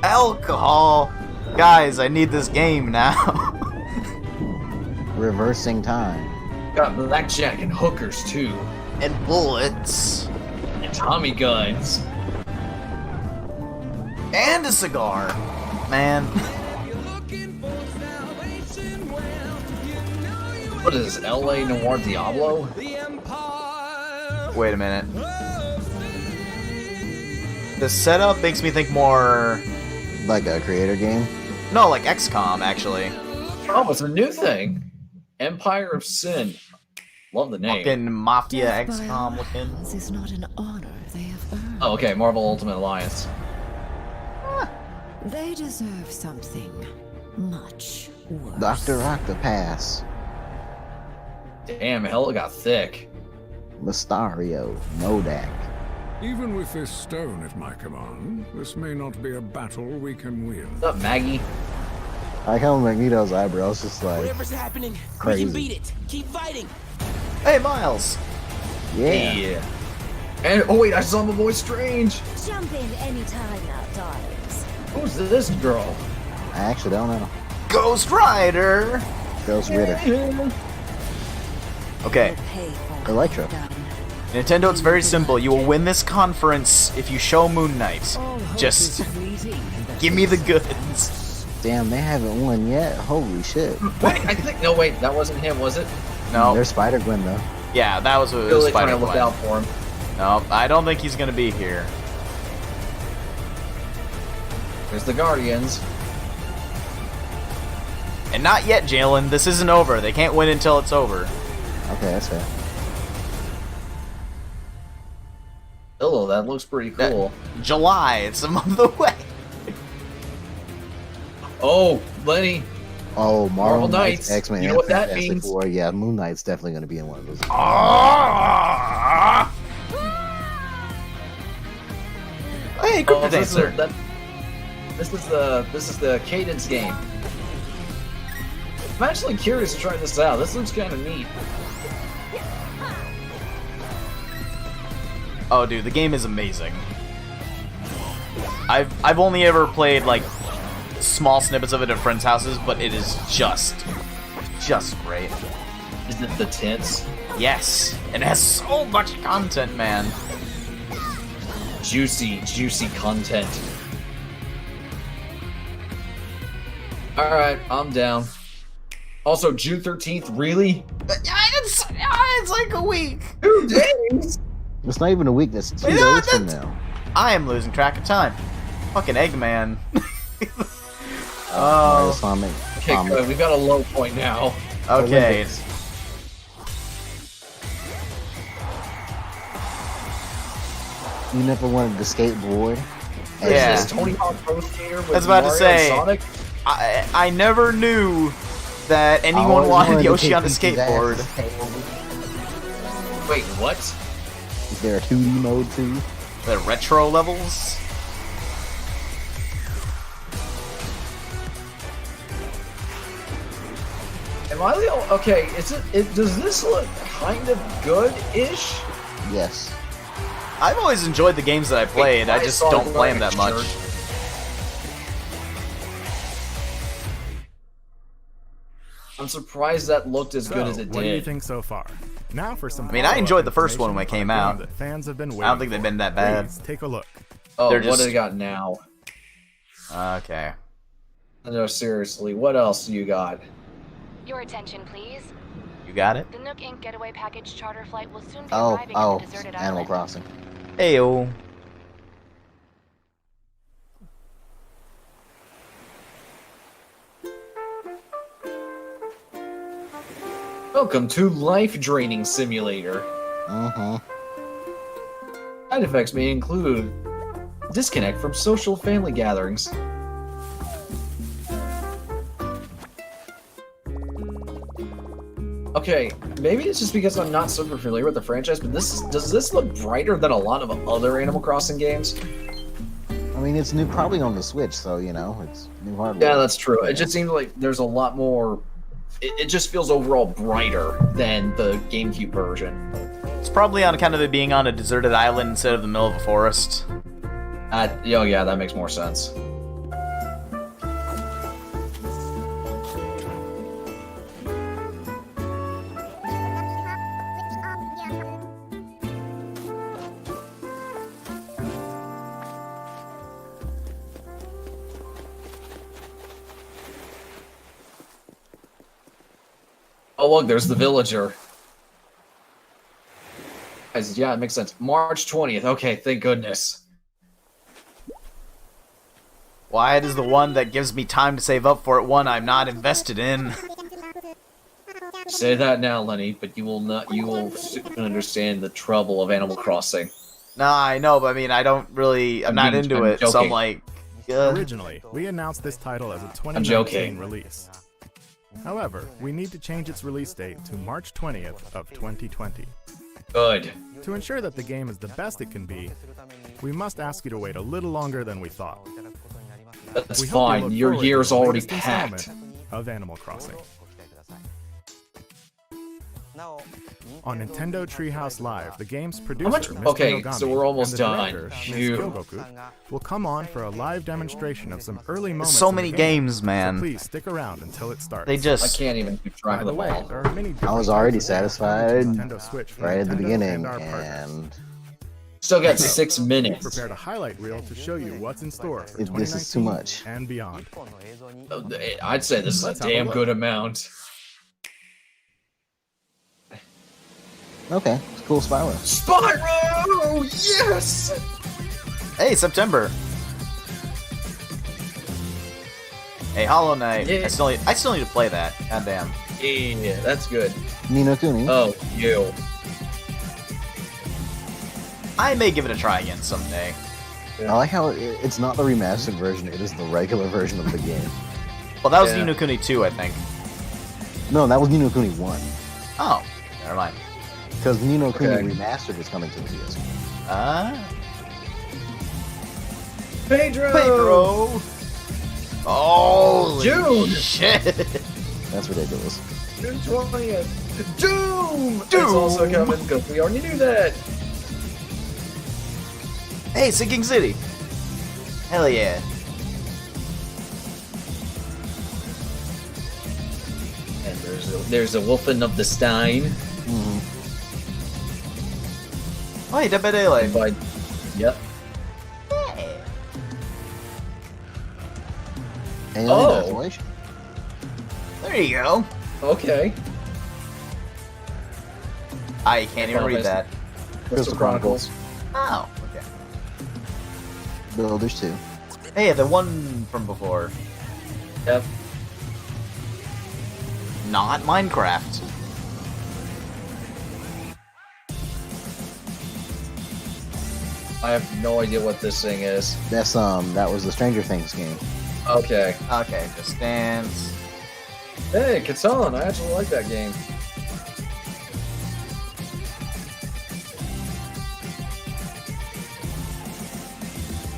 Alcohol. Guys, I need this game now. Reversing time. Got blackjack and hookers too. And bullets. And Tommy guns. And a cigar. man. What is this, LA Noir Diablo? Wait a minute. The setup makes me think more like a creator game. No, like XCOM actually. Oh, it's a new thing. Empire of Sin. Love the name. Fucking Mafia XCOM looking. This is not an honor they have earned. Oh, okay. Marvel Ultimate Alliance. They deserve something much worse. Dr. Octopass. Damn, hell, it got thick. Mysterio. Modak. Even with this stone at my command, this may not be a battle we can win. What's up, Maggie? I like how Magneto's eyebrows just like Whatever's happening, crazy. we can beat it. Keep fighting. Hey, Miles. Yeah. And oh wait, I saw my boy Strange. Jump in anytime now, darlings. Who's this girl? I actually don't know. Ghost Rider. Ghost Rider. Okay. Electro. Nintendo, it's very simple. You will win this conference if you show Moon Knight. Just give me the goods. Damn, they haven't won yet. Holy shit. Wait, I think no. Wait, that wasn't him, was it? No. There's Spider-Gwen though. Yeah, that was a Really trying Spider to look out for him. No, I don't think he's gonna be here. There's the Guardians. And not yet, Jalen. This isn't over. They can't win until it's over. Okay, that's fair. Oh, that looks pretty cool. July, it's a month away. Oh, Lenny. Oh, Marvel Marvel Knights. Knights, X-Men, You know and what that Fantastic means? Four. Yeah, Moon Knight's definitely going to be in one of those. Hey, Crypto Dancer. This is the Cadence game. I'm actually curious to try this out. This looks kind of neat. Oh, dude, the game is amazing. I've only ever played like small snippets of it at friends' houses, but it is just great. Is it the tits? Yes, and it has so much content, man. Juicy content. Alright, I'm down. Also, June 13th, really? It's like a week. 2 days? It's not even a week. That's 2 days from now. I am losing track of time. Fucking Eggman. Okay, good. We've got a low point now. Okay. You never wanted to skateboard? Yeah. Is this Tony Hawk Pro Skater with I was about Mario to say, and Sonic? I never knew that anyone always wanted wanted to Yoshi take on a Peach's skateboard. Wait, what? Is there a 2D mode too? The retro levels? Am I the only... Okay, does this look kind of good-ish? Yes. I've always enjoyed the games that I played. I just don't play them that much. I'm surprised that looked as good as it What do you did. think so far? Now for some. I mean, I enjoyed the first one when it came out. That fans have been I don't think they've been that bad. Please take a look. Oh, They're what just- do they got now? Okay. No, seriously, what else do you got? Your attention, please. You got it? The Nook Inc. getaway package charter flight will soon be Oh, arriving at the deserted Animal island. Crossing. Heyo. Welcome to Life Draining Simulator. Side effects may include disconnect from social family gatherings. Okay, maybe it's just because I'm not super familiar with the franchise, but does this look brighter than a lot of other Animal Crossing games? I mean, it's new, probably on the Switch, so you know, it's new hardware. Yeah, that's true. It just seems like there's a lot more. It just feels overall brighter than the GameCube version. It's probably on account of it being on a deserted island instead of the middle of a forest. Oh yeah, that makes more sense. Oh, look, there's the villager. Yeah, it makes sense. March 20th. Okay, thank goodness. Wyatt is the one that gives me time to save up for it, one I'm not invested in. Say that now, Lenny, but you will not. You will soon understand the trouble of Animal Crossing. Nah, I know, but I mean, I don't really. I'm not into it, so I'm like. Originally, we announced this title as a 2019 release. However, we need to change its release date to March 20th of 2020. Good. To ensure that the game is the best it can be, we must ask you to wait a little longer than we thought. That's fine. Your year's already packed. Of Animal Crossing. On Nintendo Treehouse Live, the game's producer, Mr. Okay, Yogami, so we're almost and the done. director, Ms. Kyogoku, will come on for a live demonstration of some early moments. So in many the game, games, man. So please stick around until it starts. They just. I can't even keep track of them all. There are many I was already different types of satisfied Nintendo Switch right at the Nintendo beginning, our partners. and Still got 6 We minutes. prepared a highlight reel to show you what's in store for this is too 2019 much. and beyond. I'd say this is a Let's have a damn look. good amount. Okay, it's cool, Spyro. Spyro! Yes! Hey, September. Hey, Hollow Knight. Yeah. I still need to play that. Goddamn. Yeah, that's good. Ni no Kuni. Oh, you. I may give it a try again someday. I like how it's not the remastered version; it is the regular version of the game. Well, that was Yeah. Ni no Kuni 2, I think. No, that was Ni no Kuni 1. Oh, never mind. Because Ni no Kuni Okay. Remastered is coming to the PS. Pedro! Oh, June! shit! That's ridiculous. June 20th. Doom! It's Doom! also coming because we already knew that. Hey, Sinking City. Hell yeah. And there's a Wolfen of the Stein. Mm-hmm. Oh, hey, Dead by Daylight. Yep. Alien Oh. Isolation. There you go. Okay. I can't even read that. Crystal Chronicles. Oh, okay. Builders 2. Hey, the one from before. Yep. Not Minecraft. I have no idea what this thing is. That's that was the Stranger Things game. Okay. Okay, Just Dance. Hey, Catan, I actually like that game.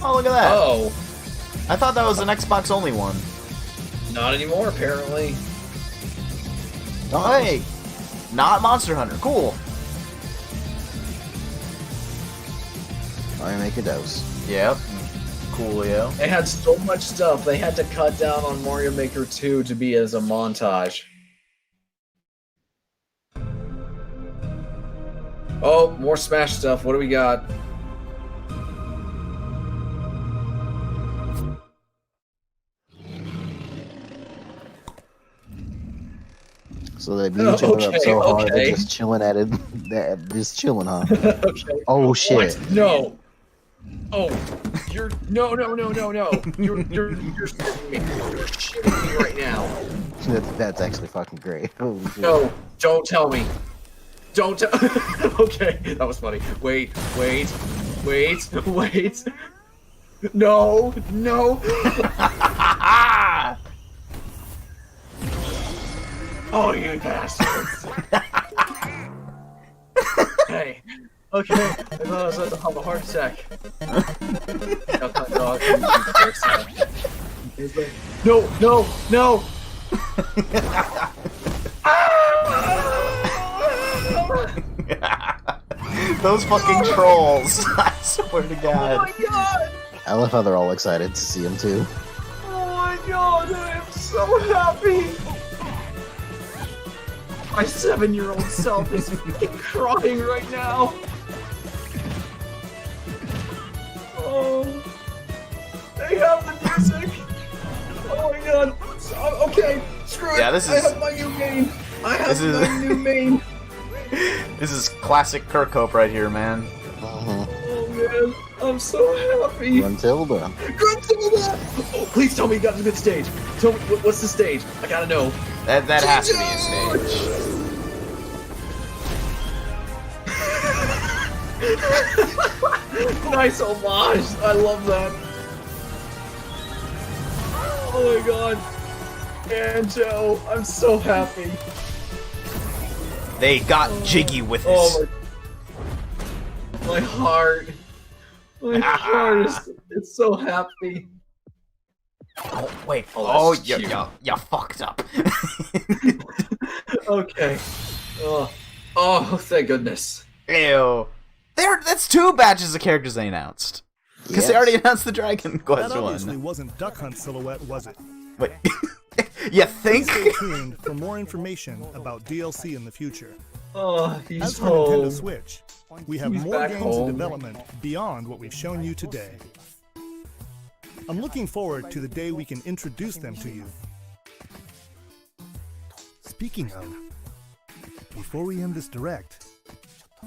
Oh, look at that. Oh, I thought that was an Xbox only one. not anymore, apparently. Oh, hey, not Monster Hunter. Cool. I make a dose. Yep. Coolio. They had so much stuff, they had to cut down on Mario Maker 2 to be as a montage. Oh, more Smash stuff. What do we got? So they beat each other up so hard okay. they're just chilling at it. They're just chilling, huh? Okay. Oh shit! What? No. Oh, you're no. You're shitting me. You're shitting me right now. That's actually fucking great. Holy shit. No, don't tell me. Don't tell. Okay, that was funny. Wait. No. Oh, you bastards. Hey. Okay, I thought I was about to have a heart attack. No! Those fucking trolls. I swear to Oh God. my god! I love how they're all excited to see him too. Oh my god, I am so happy! My 7-year-old self is fucking crying right now! Oh, they have the music! Oh my god! Okay, screw it! Yeah, this I is- have my new game! I have my new main. This is classic Kirkhope right here, man. Oh man, I'm so happy. Gruntilda. Gruntilda! Oh, please tell me you got a good stage. Tell me what's the stage? I gotta know. That has to be a stage. Nice homage. I love that. Oh my god. Banjo, I'm so happy. They got jiggy with this. Oh my heart. My heart is so happy. Oh wait. Oh, you fucked up. Okay. Oh, thank goodness. Ew. That's 2 batches of characters they announced. Because they already announced the Dragon Quest That obviously one. wasn't Duck Hunt Silhouette, was it? Wait. You think? Stay tuned for more information about DLC in the future. Oh, he's As for home. Nintendo Switch, we have He's more back games home. in development beyond what we've shown you today. I'm looking forward to the day we can introduce them to you. Speaking of, before we end this direct,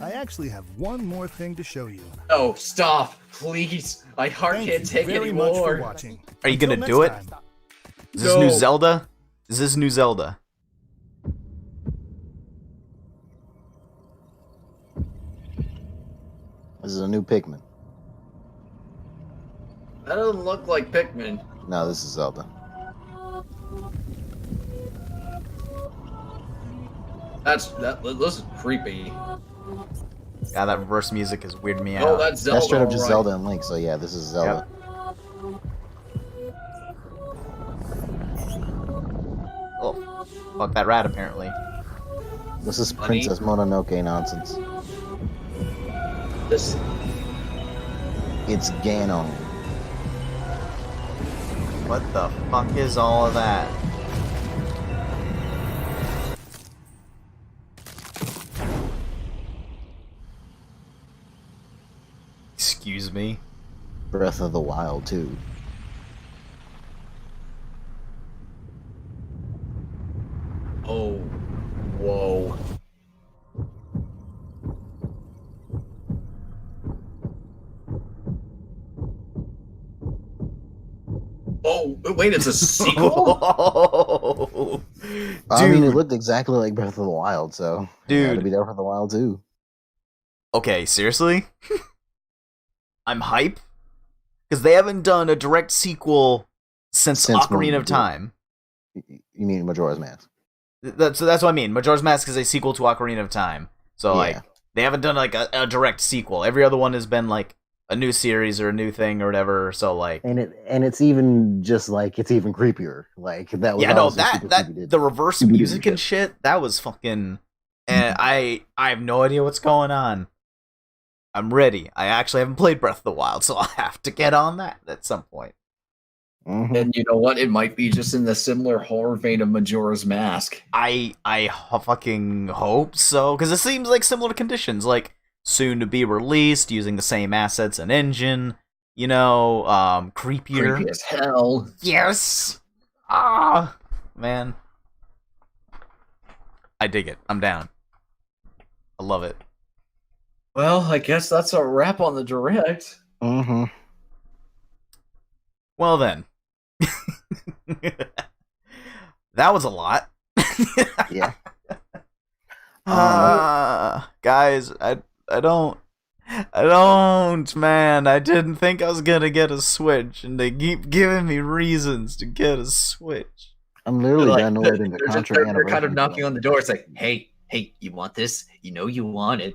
I actually have one more thing to show you. Oh, stop, please. My heart Thank can't you take very anymore. much for watching. Are you Until gonna do it? next time. Is this new Zelda? Is this new Zelda? This is a new Pikmin. That doesn't look like Pikmin. No, this is Zelda. This is creepy. God, that reverse music is weirding me out. Oh, that's Zelda. That's straight up just alright. Zelda and Link, so yeah, this is Zelda. Oh, fuck that rat, apparently. This is Honey? Princess Mononoke nonsense. This. It's Ganon. What the fuck is all of that? Excuse me? Breath of the Wild, too. Oh, whoa. Oh, wait, it's a sequel? I mean, it looked exactly like Breath of the Wild, so Dude. it had to be Breath of the Wild too. Okay, seriously? I'm hype? Because they haven't done a direct sequel since Ocarina of Time. You mean Majora's Mask? That's what I mean. Majora's Mask is a sequel to Ocarina of Time. So, Yeah. like, they haven't done, like, a direct sequel. Every other one has been, like, a new series or a new thing or whatever. So, like... And it's even just, like, it's even creepier. Like, that was Yeah, no, honestly super creepy, dude. the reverse Super music duper and shit, that was fucking... And I have no idea what's going on. I'm ready. I actually haven't played Breath of the Wild, so I'll have to get on that at some point. And you know what? It might be just in the similar horror vein of Majora's Mask. I fucking hope so, because it seems like similar conditions, like soon to be released, using the same assets and engine, you know, creepier. Creepy as hell. Yes! Ah! Man. I dig it. I'm down. I love it. Well, I guess that's a wrap on the direct. Mm-hmm. Well then. That was a lot. Yeah. Guys, I don't, man. I didn't think I was gonna get a Switch, and they keep giving me reasons to get a Switch. I'm literally Like, downloading the Contra they're Anniversary. kind of knocking on the door. It's like, hey, you want this? You know you want it.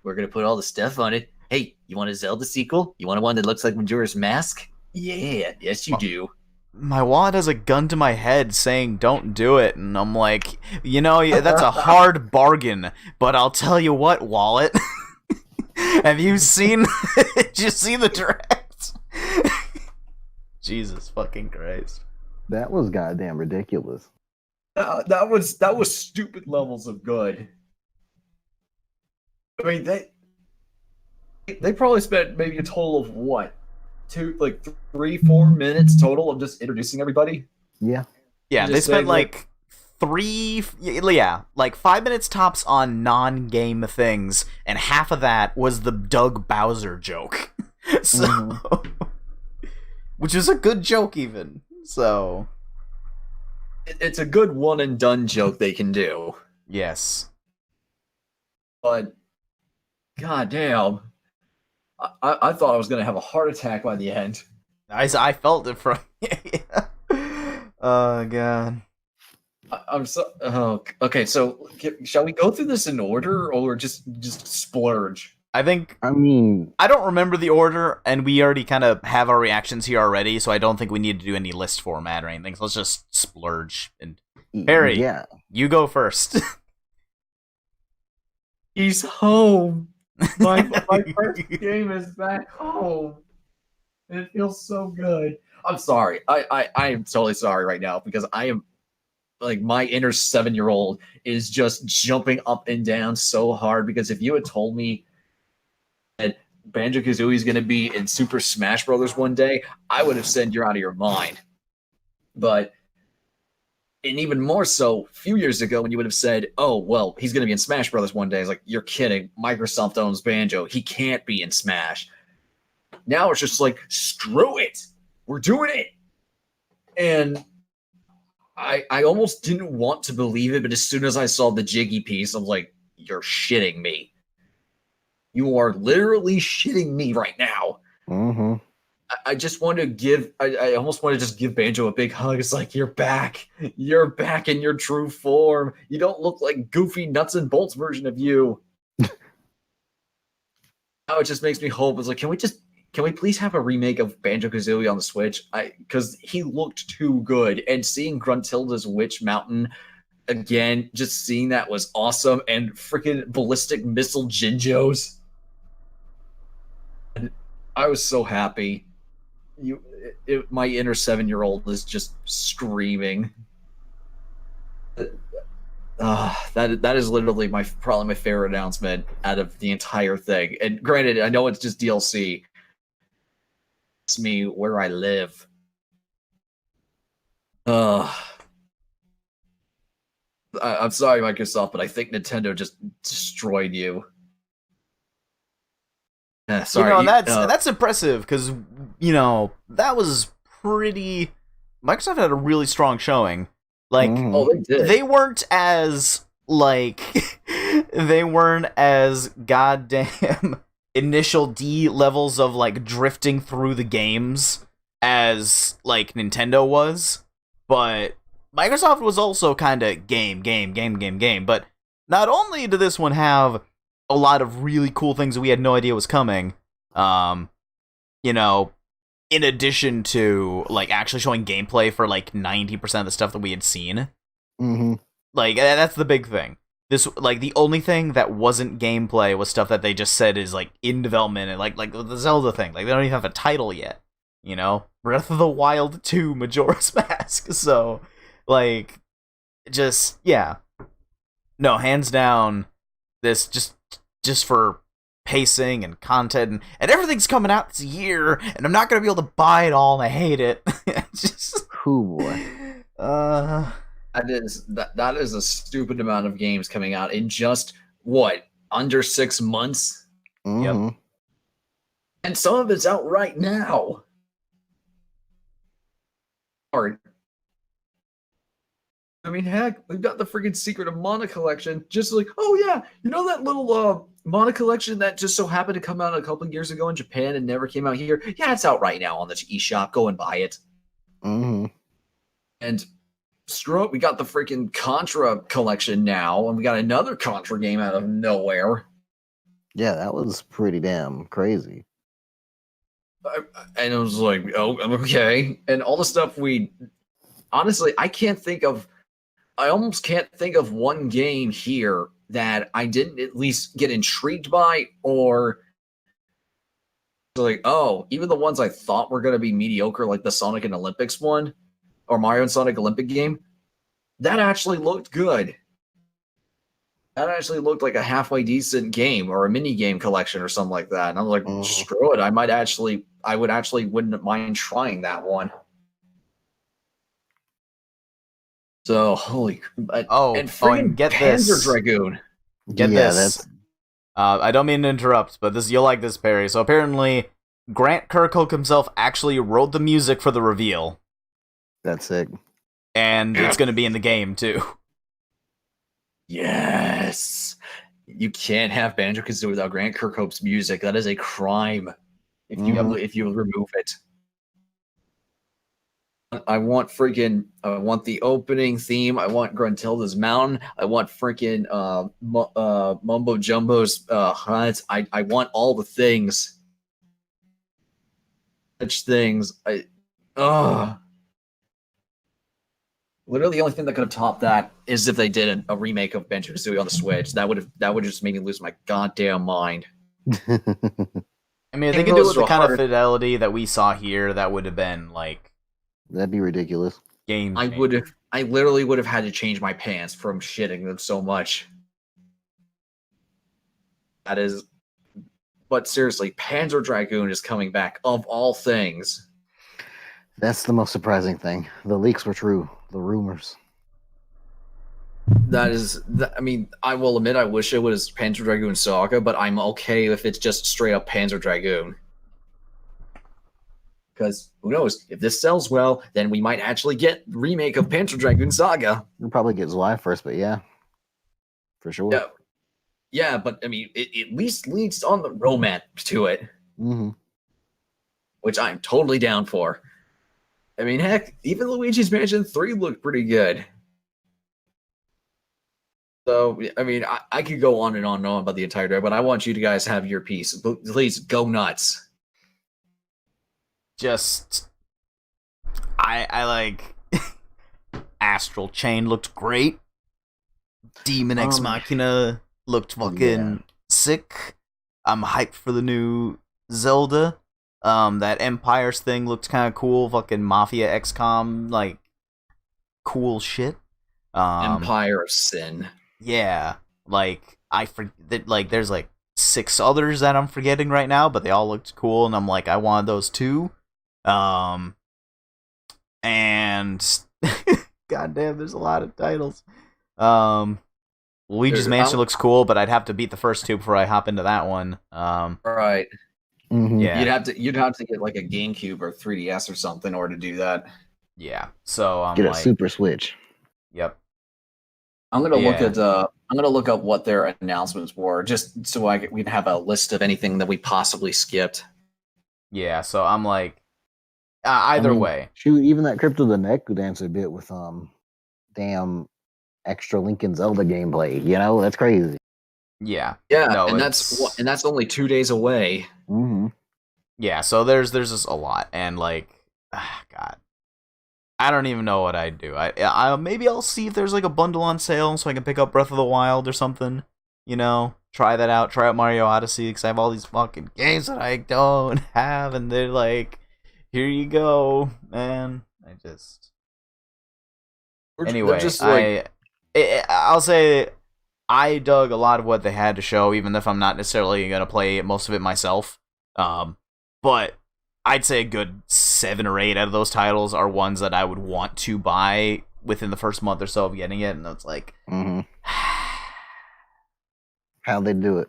We're gonna put all the stuff on it. Hey, you want a Zelda sequel? You want one that looks like Majora's Mask? Yeah, yes you do. My wallet has a gun to my head saying don't do it, and I'm like, you know, yeah, that's a hard bargain, but I'll tell you what, wallet. Have you seen did you see the direct? Jesus fucking Christ. That was goddamn ridiculous. That was stupid levels of good. I mean, they probably spent maybe a total of what? 3-4 minutes total of just introducing everybody. Yeah. Yeah, Just they spent saying, like like 5 minutes tops on non-game things, and half of that was the Doug Bowser joke. So, which is a good joke even. So, it's a good one and done joke they can do. Yes. But, goddamn, I thought I was gonna have a heart attack by the end. I felt it from. Oh god. I'm so. Oh, okay. So, shall we go through this in order, or just splurge? I think. I mean, I don't remember the order, and we already kind of have our reactions here already, so I don't think we need to do any list format or anything. So let's just splurge. And Harry, yeah, you go first. He's home. My first game is back home. And it feels so good. I'm sorry. I am totally sorry right now because I am like my inner 7-year-old is just jumping up and down so hard because if you had told me that Banjo-Kazooie is going to be in Super Smash Brothers one day, I would have said you're out of your mind. But and even more so, a few years ago when you would have said, oh, well, he's going to be in Smash Brothers one day. It's like, you're kidding. Microsoft owns Banjo. He can't be in Smash. Now it's just like, screw it. We're doing it. And I almost didn't want to believe it, but as soon as I saw the Jiggy piece, I'm like, you're shitting me. You are literally shitting me right now. Mm-hmm. I just want to give, I almost want to just give Banjo a big hug. It's like, you're back. You're back in your true form. You don't look like goofy nuts and bolts version of you. Now it just makes me hope. It's like, can we please have a remake of Banjo-Kazooie on the Switch? Because he looked too good. And seeing Gruntilda's Witch Mountain again, just seeing that was awesome. And freaking Ballistic Missile Jinjos. And I was so happy. My inner 7-year-old is just screaming. That is literally probably my favorite announcement out of the entire thing. And granted, I know it's just DLC. It's me where I live. I'm sorry, Microsoft, but I think Nintendo just destroyed you. Sorry, that's impressive because that was pretty. Microsoft had a really strong showing. Like, they did. They weren't as they weren't as goddamn initial D levels of like drifting through the games as like Nintendo was, but Microsoft was also kind of game. But not only did this one have a lot of really cool things that we had no idea was coming, in addition to like actually showing gameplay for like 90% of the stuff that we had seen. Mm-hmm. Like, that's the big thing. This, like, the only thing that wasn't gameplay was stuff that they just said is like in development, and like the Zelda thing. Like, they don't even have a title yet. Breath of the Wild 2 Majora's Mask. So, like, just yeah. No, hands down, this just for pacing and content and everything's coming out this year, and I'm not gonna be able to buy it all, and I hate it. Just cool boy. That is a stupid amount of games coming out in just under 6 months. Mm-hmm. Yep. And some of it's out right now. I mean, heck, we've got the freaking Secret of Mana collection. Just like, oh yeah, that little Mana collection that just so happened to come out a couple of years ago in Japan and never came out here? Yeah, it's out right now on the eShop. Go and buy it. Mm-hmm. And screw it, we got the freaking Contra collection now, and we got another Contra game out of nowhere. Yeah, that was pretty damn crazy. And I was like, oh, okay. And all the stuff honestly, I almost can't think of one game here that I didn't at least get intrigued by, or like, oh, even the ones I thought were going to be mediocre, like the Sonic and Olympics one, or Mario and Sonic Olympic game, that actually looked good. That actually looked like a halfway decent game or a mini game collection or something like that. And I was like, screw it. I wouldn't mind trying that one. So holy, and and friggin' get Panzer this. Dragoon. Get this. I don't mean to interrupt, but you'll like this, Perry. So apparently, Grant Kirkhope himself actually wrote the music for the reveal. That's sick. And it's going to be in the game, too. Yes! You can't have Banjo-Kazooie without Grant Kirkhope's music. That is a crime if you remove it. I want the opening theme. I want Gruntilda's Mountain. I want freaking Mumbo Jumbo's huts. I want all the things. Such things. Literally, the only thing that could have topped that is if they did a remake of Banjo-Kazooie on the Switch. That would just make me lose my goddamn mind. I mean, if they could do it with the kind of fidelity that we saw here, that would have been like. That'd be ridiculous. Game. I literally would have had to change my pants from shitting them so much. That is. But seriously, Panzer Dragoon is coming back, of all things. That's the most surprising thing. The leaks were true. The rumors. I mean, I will admit I wish it was Panzer Dragoon Saga, but I'm okay if it's just straight up Panzer Dragoon. Because who knows? If this sells well, then we might actually get the remake of Panzer Dragoon Saga. We'll probably get Zwei first, but yeah. For sure. Yeah, but I mean, it at least leads on the romance to it. Mm-hmm. Which I'm totally down for. I mean, heck, even Luigi's Mansion 3 looked pretty good. So, I mean, I could go on and on and on about the entire day, but I want you to guys have your piece. Please, go nuts. Just... I like... Astral Chain looked great. Demon Ex Machina looked fucking sick. I'm hyped for the new Zelda. That Empires thing looked kind of cool. Fucking Mafia XCOM, like, cool shit. Empire of Sin. Yeah, like there's like 6 others that I'm forgetting right now, but they all looked cool, and I'm like, I wanted those too. And goddamn, there's a lot of titles. Luigi's Mansion looks cool, but I'd have to beat the first 2 before I hop into that one. Right. Mm-hmm. Yeah. You'd have to get like a GameCube or 3DS or something in order to do that. Yeah. So I'm get a Super Switch. Yep. I'm gonna look up what their announcements were, just so we'd have a list of anything that we possibly skipped. Yeah. So I'm like, either way. Shoot, even that Crypt of the Neck could answer a bit with damn extra Link and Zelda gameplay. You know, that's crazy. Yeah. Yeah, no, and that's only 2 days away. Mm-hmm. Yeah, so there's just a lot, and like, God, I don't even know what I'd do. I maybe I'll see if there's like a bundle on sale so I can pick up Breath of the Wild or something. You know, try that out. Try out Mario Odyssey because I have all these fucking games that I don't have, and they're like, here you go, man. Anyway, just like... I'll say I dug a lot of what they had to show, even if I'm not necessarily gonna play most of it myself. But I'd say a good 7 or 8 out of those titles are ones that I would want to buy within the first month or so of getting it, and it's like, how'd they do it?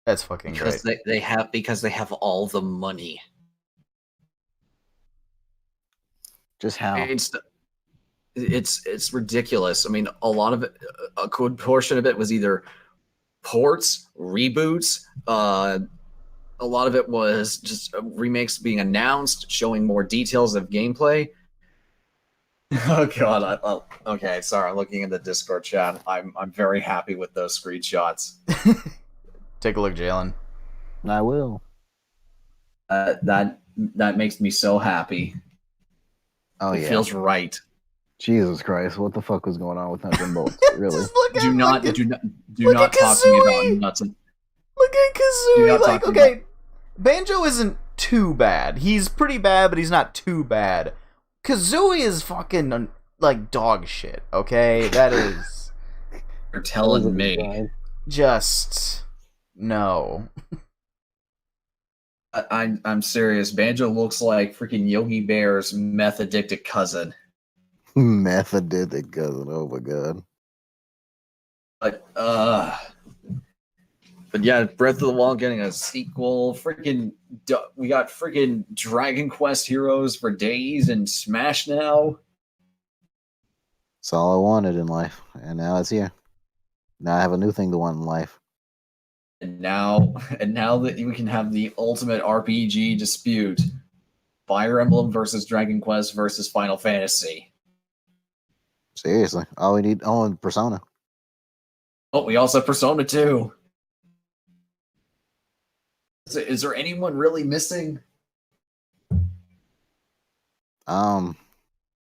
That's fucking because great. They have all the money. Just how? It's ridiculous. I mean, a lot of it, a good portion of it was either ports, reboots. A lot of it was just remakes being announced, showing more details of gameplay. Oh god! Okay, sorry. I'm looking in the Discord chat. I'm very happy with those screenshots. Take a look, Jalen. I will. That makes me so happy. Oh, it feels right. Jesus Christ! What the fuck was going on with Nuts and Bolts? Really? Do not talk to me about Nuts and. Look at Kazooie. Like, okay, Banjo isn't too bad. He's pretty bad, but he's not too bad. Kazooie is fucking like dog shit. Okay, that is. You're telling me. Just no. I'm serious. Banjo looks like freaking Yogi Bear's meth addicted cousin. Method did it, cousin. Oh my god. But yeah, Breath of the Wild getting a sequel. We got freaking Dragon Quest Heroes for days and Smash now. It's all I wanted in life, and now it's here. Now I have a new thing to want in life. And now that we can have the ultimate RPG dispute, Fire Emblem versus Dragon Quest versus Final Fantasy. Seriously, all we need. Oh, and Persona. Oh, we also have Persona 2. Is there anyone really missing?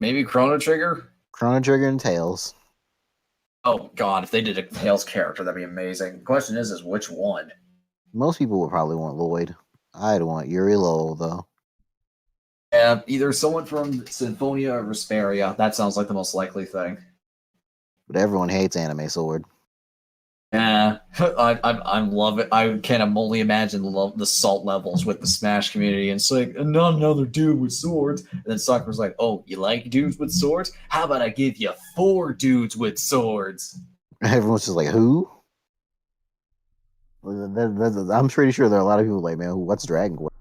Maybe Chrono Trigger? Chrono Trigger and Tails. Oh god, if they did a Tails character, that'd be amazing. The question is which one? Most people would probably want Lloyd. I'd want Yuri Lowell, though. Yeah, either someone from Symphonia or Vesperia. That sounds like the most likely thing. But everyone hates Anime Sword. Yeah, I'm love it. I can only imagine the salt levels with the Smash community. And it's like, not another dude with swords. And then Sakura's like, oh, you like dudes with swords? How about I give you 4 dudes with swords? Everyone's just like, who? I'm pretty sure there are a lot of people like, man, what's Dragon Quest?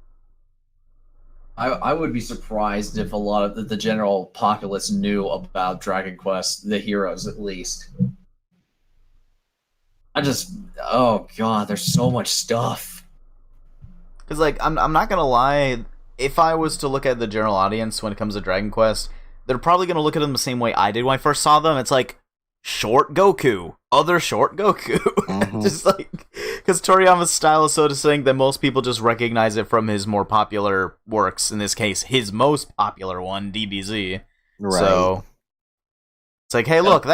I would be surprised if a lot of the general populace knew about Dragon Quest, the heroes at least. Oh god, there's so much stuff. Because, like, I'm not gonna lie, if I was to look at the general audience when it comes to Dragon Quest, they're probably gonna look at them the same way I did when I first saw them. It's like, short Goku, other short Goku. Just like, because Toriyama's style is so distinct that most people just recognize it from his more popular works, in this case, his most popular one, DBZ. Right. So it's like, hey, look,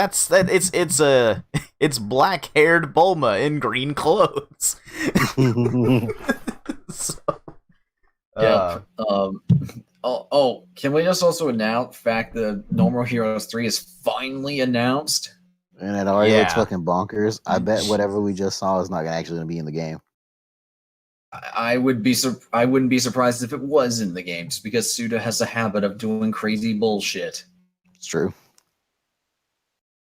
it's black-haired Bulma in green clothes. So, yeah. Can we just also announce the fact that No More Heroes 3 is finally announced? And it already looks fucking bonkers. I bet whatever we just saw is not actually going to be in the game. I wouldn't be surprised if it was in the game, just because Suda has a habit of doing crazy bullshit. It's true.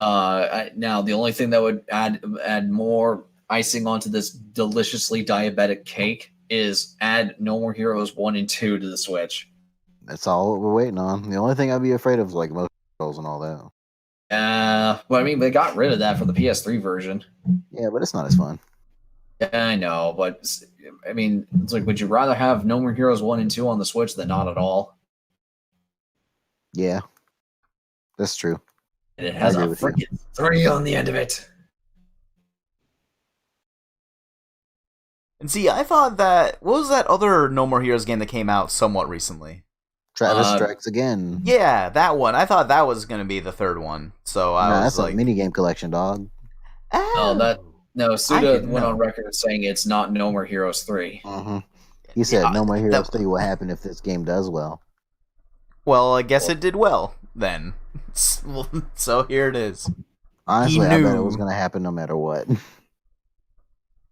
Now, the only thing that would add more icing onto this deliciously diabetic cake is add No More Heroes 1 and 2 to the Switch. That's all we're waiting on. The only thing I'd be afraid of is like motion controls and all that. Well, I mean, they got rid of that for the PS3 version. Yeah, but it's not as fun. Yeah, I know, but I mean, it's like, would you rather have No More Heroes 1 and 2 on the Switch than not at all? Yeah, that's true. And it has a freaking 3 on the end of it. And see, I thought that, what was that other No More Heroes game that came out somewhat recently? Travis Strikes Again. Yeah, that one. I thought that was going to be the third one. So I was that's like, a minigame collection, dog. Suda went on record saying it's not No More Heroes 3. He said No More Heroes 3 will happen if this game does well. Well, I guess it did well then. So here it is. Honestly, I bet it was going to happen no matter what.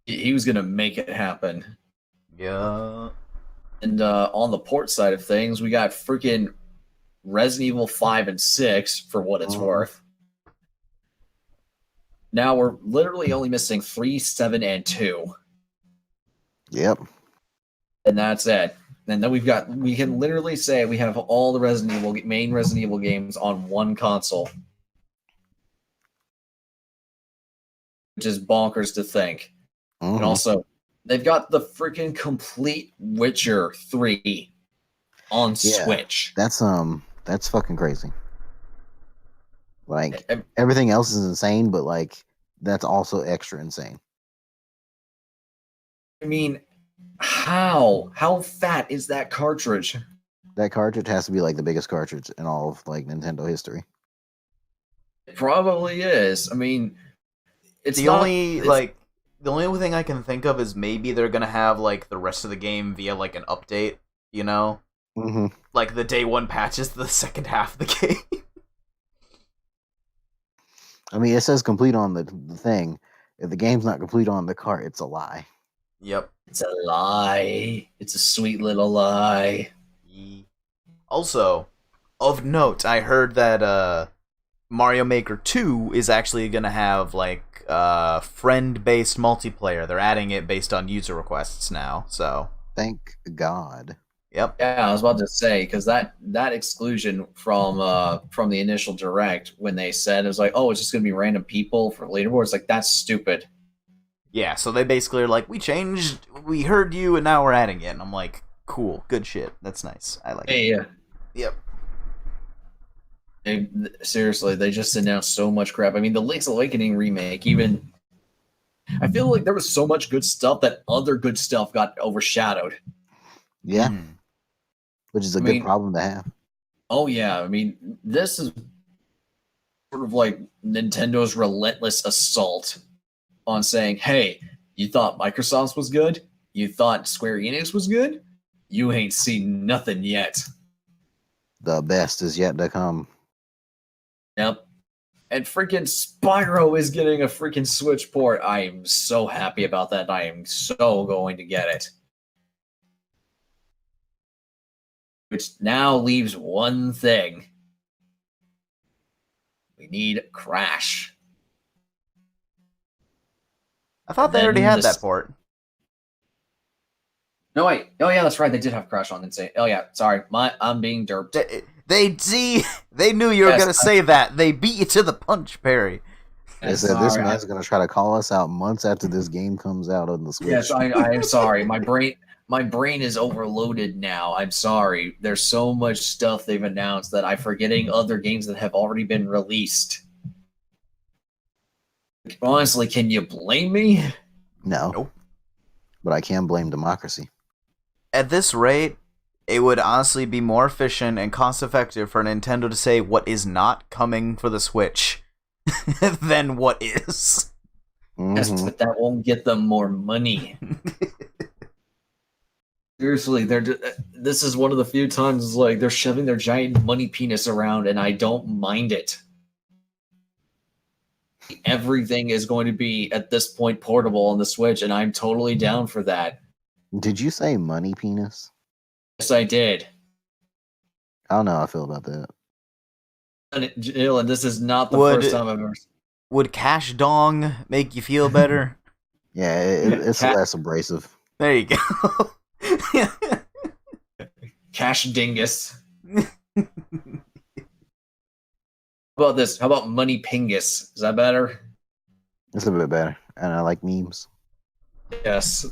He was going to make it happen. Yeah. And on the port side of things, we got freaking Resident Evil 5 and 6 for what it's worth. Now we're literally only missing 3, 7, and 2. Yep. And that's it. And then we can literally say we have all the main Resident Evil games on one console. Which is bonkers to think. And also, they've got the freaking complete Witcher 3 on Switch. That's fucking crazy. Like, everything else is insane, but like that's also extra insane. I mean, how fat is that cartridge? That cartridge has to be like the biggest cartridge in all of like Nintendo history. It probably is. I mean, the only thing I can think of is maybe they're gonna have like the rest of the game via like an update, you know? Like the day one patches to the second half of the game. I mean, it says complete on the thing. If the game's not complete on the cart, it's a lie. Yep. It's a lie. It's a sweet little lie. Also, of note, I heard that Mario Maker 2 is actually going to have like friend-based multiplayer. They're adding it based on user requests now. So thank God. Yep. Yeah, I was about to say because that exclusion from the initial direct when they said it was like, oh, it's just gonna be random people for leaderboards. Like that's stupid. Yeah, so they basically are like, we heard you, and now we're adding it. And I'm like, cool, good shit. That's nice. I like it. Yeah. Yep. Seriously, they just announced so much crap. I mean, the Link's Awakening remake, even I feel like there was so much good stuff that other good stuff got overshadowed. Yeah. Which is a good problem to have. Oh yeah, I mean, this is sort of like Nintendo's relentless assault on saying, hey, you thought Microsoft's was good? You thought Square Enix was good? You ain't seen nothing yet. The best is yet to come. Yep. And freaking Spyro is getting a freaking Switch port. I am so happy about that. I am so going to get it. Which now leaves one thing. We need Crash. I thought they already had that port. No, wait. Oh, yeah, that's right. They did have Crash on Insane. Oh, yeah. Sorry. I'm being derped. They knew you were going to say that. They beat you to the punch, Perry. They said this man's going to try to call us out months after this game comes out on the Switch. Yes, I'm sorry. My brain is overloaded now. I'm sorry. There's so much stuff they've announced that I'm forgetting other games that have already been released. Honestly, can you blame me? No. Nope. But I can blame democracy. At this rate, it would honestly be more efficient and cost-effective for Nintendo to say what is not coming for the Switch than what is. Yes, but that won't get them more money. Seriously, this is one of the few times like they're shoving their giant money penis around, and I don't mind it. Everything is going to be at this point portable on the Switch, and I'm totally down for that. Did you say money penis? Yes, I did. I don't know how I feel about that. And this is not the first time I've ever. Would Cash Dong make you feel better? Yeah, it's less abrasive. There you go. Cash Dingus. How about this? How about Money Pingus? Is that better? It's a bit better, and I like memes. Yes,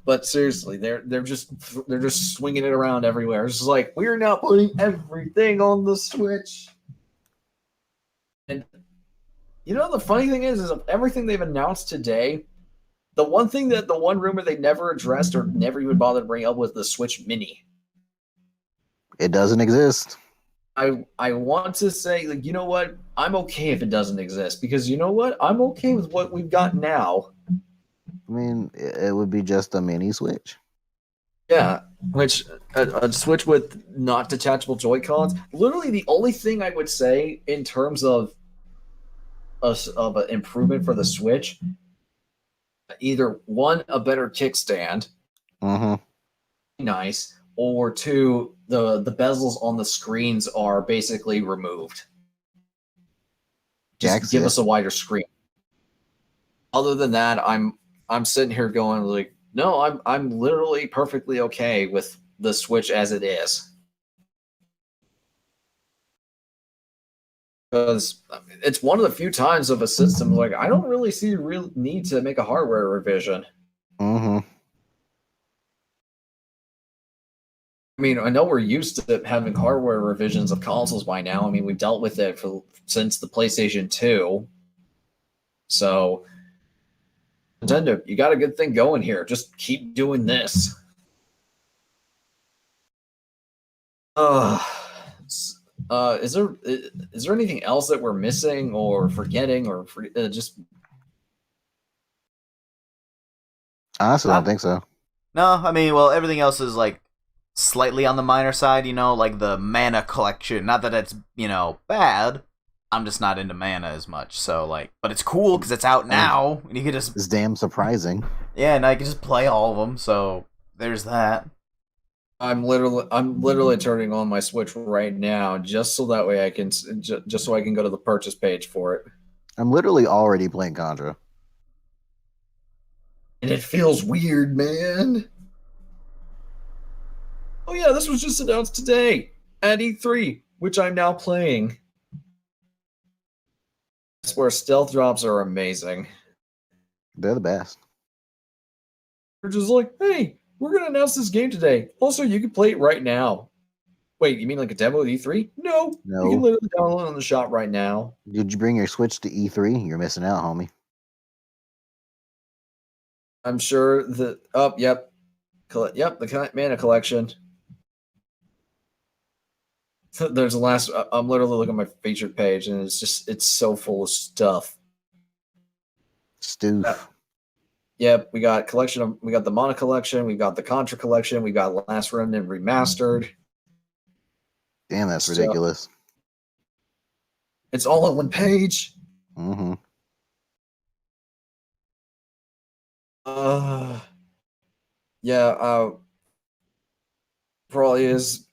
but seriously, they're just swinging it around everywhere. It's just like we're now putting everything on the Switch. And you know the funny thing is of everything they've announced today, the one rumor they never addressed or never even bothered to bring up was the Switch Mini. It doesn't exist. I want to say, like, you know what? I'm okay if it doesn't exist because you know what? I'm okay with what we've got now. I mean, it would be just a mini Switch. Yeah, which a Switch with not detachable Joy-Cons. Literally, the only thing I would say in terms of an improvement for the Switch, either one, a better kickstand, nice, or two, the bezels on the screens are basically removed. Just give us a wider screen. Other than that, I'm sitting here going like, no, I'm literally perfectly okay with the Switch as it is. Because it's one of the few times of a system like I don't really see a real need to make a hardware revision. I mean, I know we're used to having hardware revisions of consoles by now. I mean, we've dealt with it since the PlayStation 2. So, Nintendo, you got a good thing going here. Just keep doing this. Is there anything else that we're missing or forgetting or just? Honestly, I don't think so. No, I mean, well, everything else is like slightly on the minor side, you know, like the mana collection. Not that it's, you know, bad. I'm just not into mana as much. So, like, but it's cool because it's out now. And you can just. It's damn surprising. Yeah, and I can just play all of them. So, there's that. I'm literally turning on my Switch right now, just so that way I can, just so I can go to the purchase page for it. I'm literally already playing Contra. And it feels weird, man. Oh yeah, this was just announced today at E3, which I'm now playing. That's where stealth drops are amazing. They're the best. They're just like, hey, we're gonna announce this game today. Also, you can play it right now. Wait, you mean like a demo at E3? No, you can No. literally download it on the shop right now. Did you bring your Switch to E3? You're missing out, homie. I'm sure that. Oh, yep, yep, the Mana Collection. There's a last. I'm literally looking at my featured page, and it's so full of stuff. Stoof. Yep, we got the Mana Collection, we got the Contra Collection, we got Last Remnant Remastered. Damn, that's ridiculous. It's all on one page. Mm-hmm. Yeah. Probably is.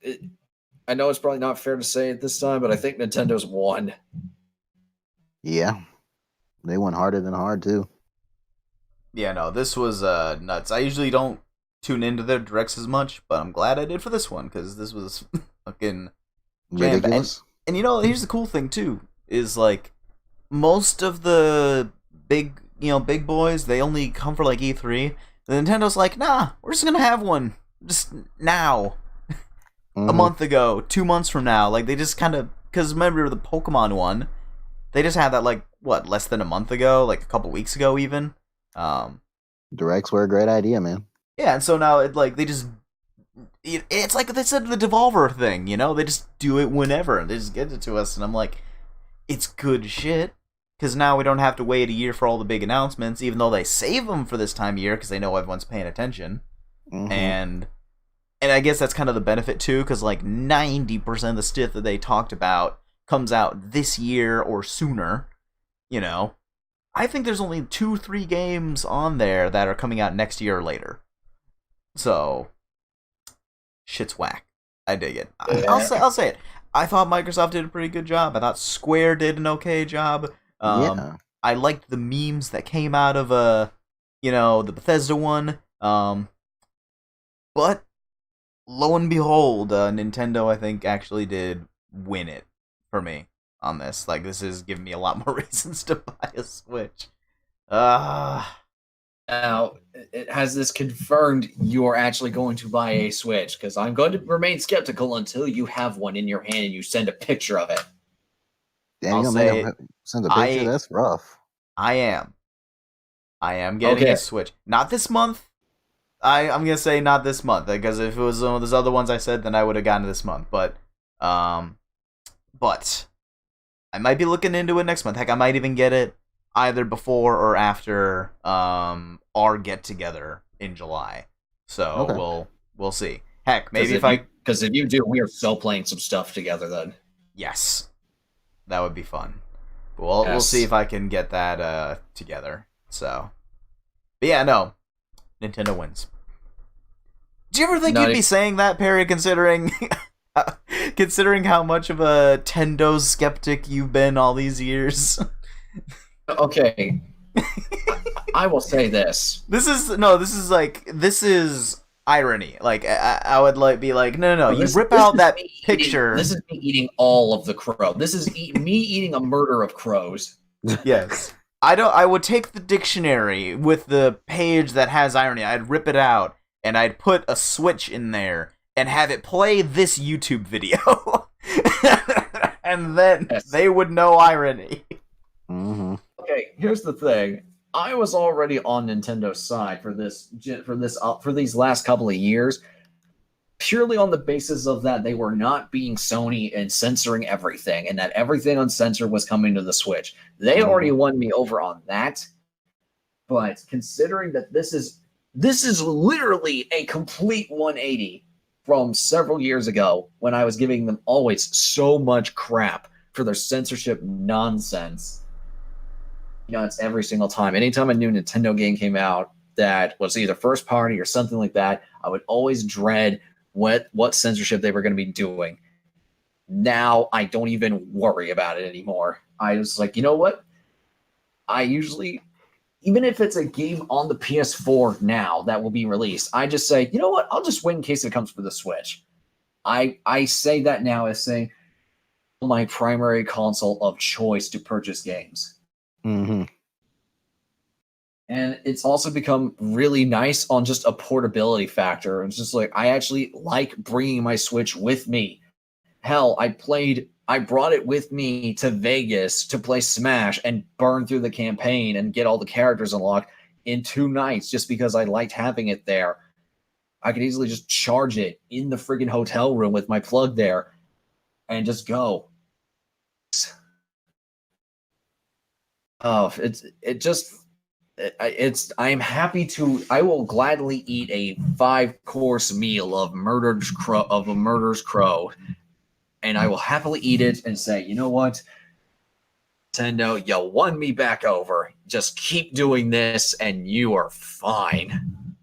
I know it's probably not fair to say it this time, but I think Nintendo's won. Yeah, they went harder than hard too. Yeah, no, this was nuts. I usually don't tune into their directs as much, but I'm glad I did for this one because this was fucking ridiculous. And you know, here's the cool thing too is like most of the big boys, they only come for like E3. Nintendo's like, nah, we're just gonna have one just now. A month ago, 2 months from now, like they just kind of, because remember the Pokemon one, they just had that like what, less than a month ago, like a couple weeks ago even. Directs were a great idea, man. Yeah, and so now it's like it's like they said the Devolver thing, you know, they just do it whenever and they just get it to us, and I'm like, it's good shit, because now we don't have to wait a year for all the big announcements, even though they save them for this time of year because they know everyone's paying attention, and I guess that's kind of the benefit too, because like 90% of the stuff that they talked about comes out this year or sooner, you know. I think there's only 2-3 games on there that are coming out next year or later. Shit's whack. I dig it. I'll say it. I thought Microsoft did a pretty good job. I thought Square did an okay job. Yeah. I liked the memes that came out of the Bethesda one. But lo and behold, Nintendo, I think, actually did win it for me on this. Like, this is giving me a lot more reasons to buy a Switch. Now, has this confirmed you are actually going to buy a Switch? Because I'm going to remain skeptical until you have one in your hand and you send a picture of it. Damn, you send a picture? That's rough. I am getting a Switch. Not this month. I'm gonna say not this month, because if it was one of those other ones I said, then I would have gotten it this month. But I might be looking into it next month. Heck, I might even get it either before or after our get together in July. So we'll see. Heck, maybe because if you do, we are still playing some stuff together then. Yes, that would be fun. We'll see if I can get that together. So, but yeah, no, Nintendo wins. Do you ever think you'd be saying that, Perry, considering how much of a Tendo skeptic you've been all these years? Okay. I will say this. This is irony. Like, I would be like, no, you rip out that picture. This is me eating all of the crow. This is me eating a murder of crows. Yes. I would take the dictionary with the page that has irony. I'd rip it out and I'd put a Switch in there and have it play this YouTube video. And then they would know irony. Mm-hmm. Okay, here's the thing. I was already on Nintendo's side for these last couple of years, purely on the basis of that they were not being Sony and censoring everything, and that everything uncensored was coming to the Switch. They already won me over on that. But considering that this is literally a complete 180 from several years ago, when I was giving them always so much crap for their censorship nonsense. You know, it's every single time. Anytime a new Nintendo game came out that was either first party or something like that, I would always dread what censorship they were going to be doing. Now I don't even worry about it anymore. I was like, you know what? I usually, even if it's a game on the PS4 now that will be released, I just say, you know what? I'll just wait in case it comes for the Switch. I say that now as saying my primary console of choice to purchase games. Mm-hmm. And it's also become really nice on just a portability factor. It's just like, I actually like bringing my Switch with me. Hell, I brought it with me to Vegas to play Smash and burn through the campaign and get all the characters unlocked in 2 nights just because I liked having it there. I could easily just charge it in the friggin' hotel room with my plug there and just go. Oh, I'm happy to. I will gladly eat a 5-course meal of a murder's crow, and I will happily eat it and say, you know what, Nintendo, you won me back over. Just keep doing this, and you are fine.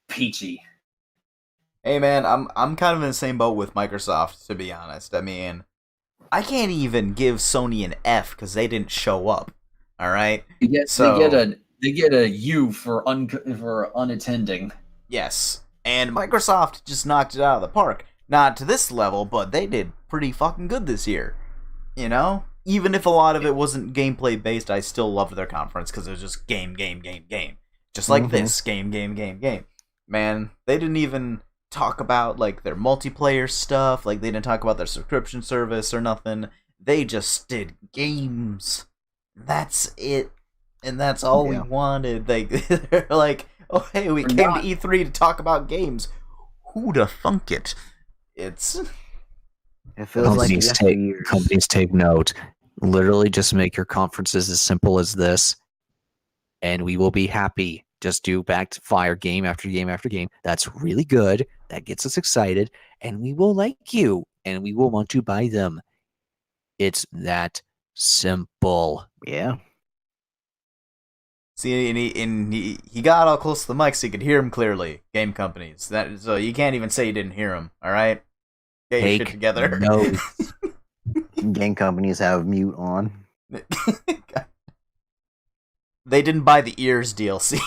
Peachy. Hey man, I'm kind of in the same boat with Microsoft, to be honest. I mean, I can't even give Sony an F because they didn't show up. All right, They get a U for unattending. Yes, and Microsoft just knocked it out of the park. Not to this level, but they did pretty fucking good this year. You know, even if a lot of it wasn't gameplay based, I still loved their conference because it was just game, just like this game. Man, they didn't even talk about like their multiplayer stuff. Like they didn't talk about their subscription service or nothing. They just did games. That's it, and that's all we wanted. They're like, oh hey, we came to E3 to talk about games. Who'da thunk it? It feels companies take note. Literally, just make your conferences as simple as this, and we will be happy. Just do back to fire game after game after game. That's really good. That gets us excited, and we will like you, and we will want to buy them. It's that simple. Yeah. See, and he got all close to the mic so you could hear him clearly. Game companies. So you can't even say you didn't hear him. All right, get your shit together. No. Game companies have mute on. They didn't buy the ears DLC.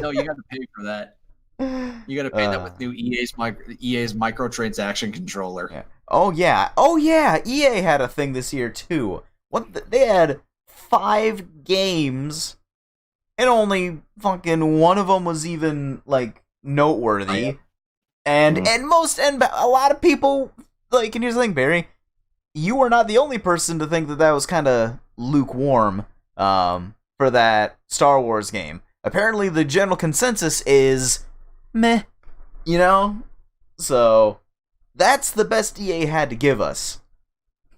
No, you got to pay for that. You got to pay that with new EA's microtransaction controller. Yeah. Oh yeah. EA had a thing this year too. They had 5 games, and only fucking one of them was even like noteworthy. And a lot of people like. And here's the thing, Barry, you were not the only person to think that was kind of lukewarm for that Star Wars game. Apparently, the general consensus is meh. You know, so that's the best EA had to give us.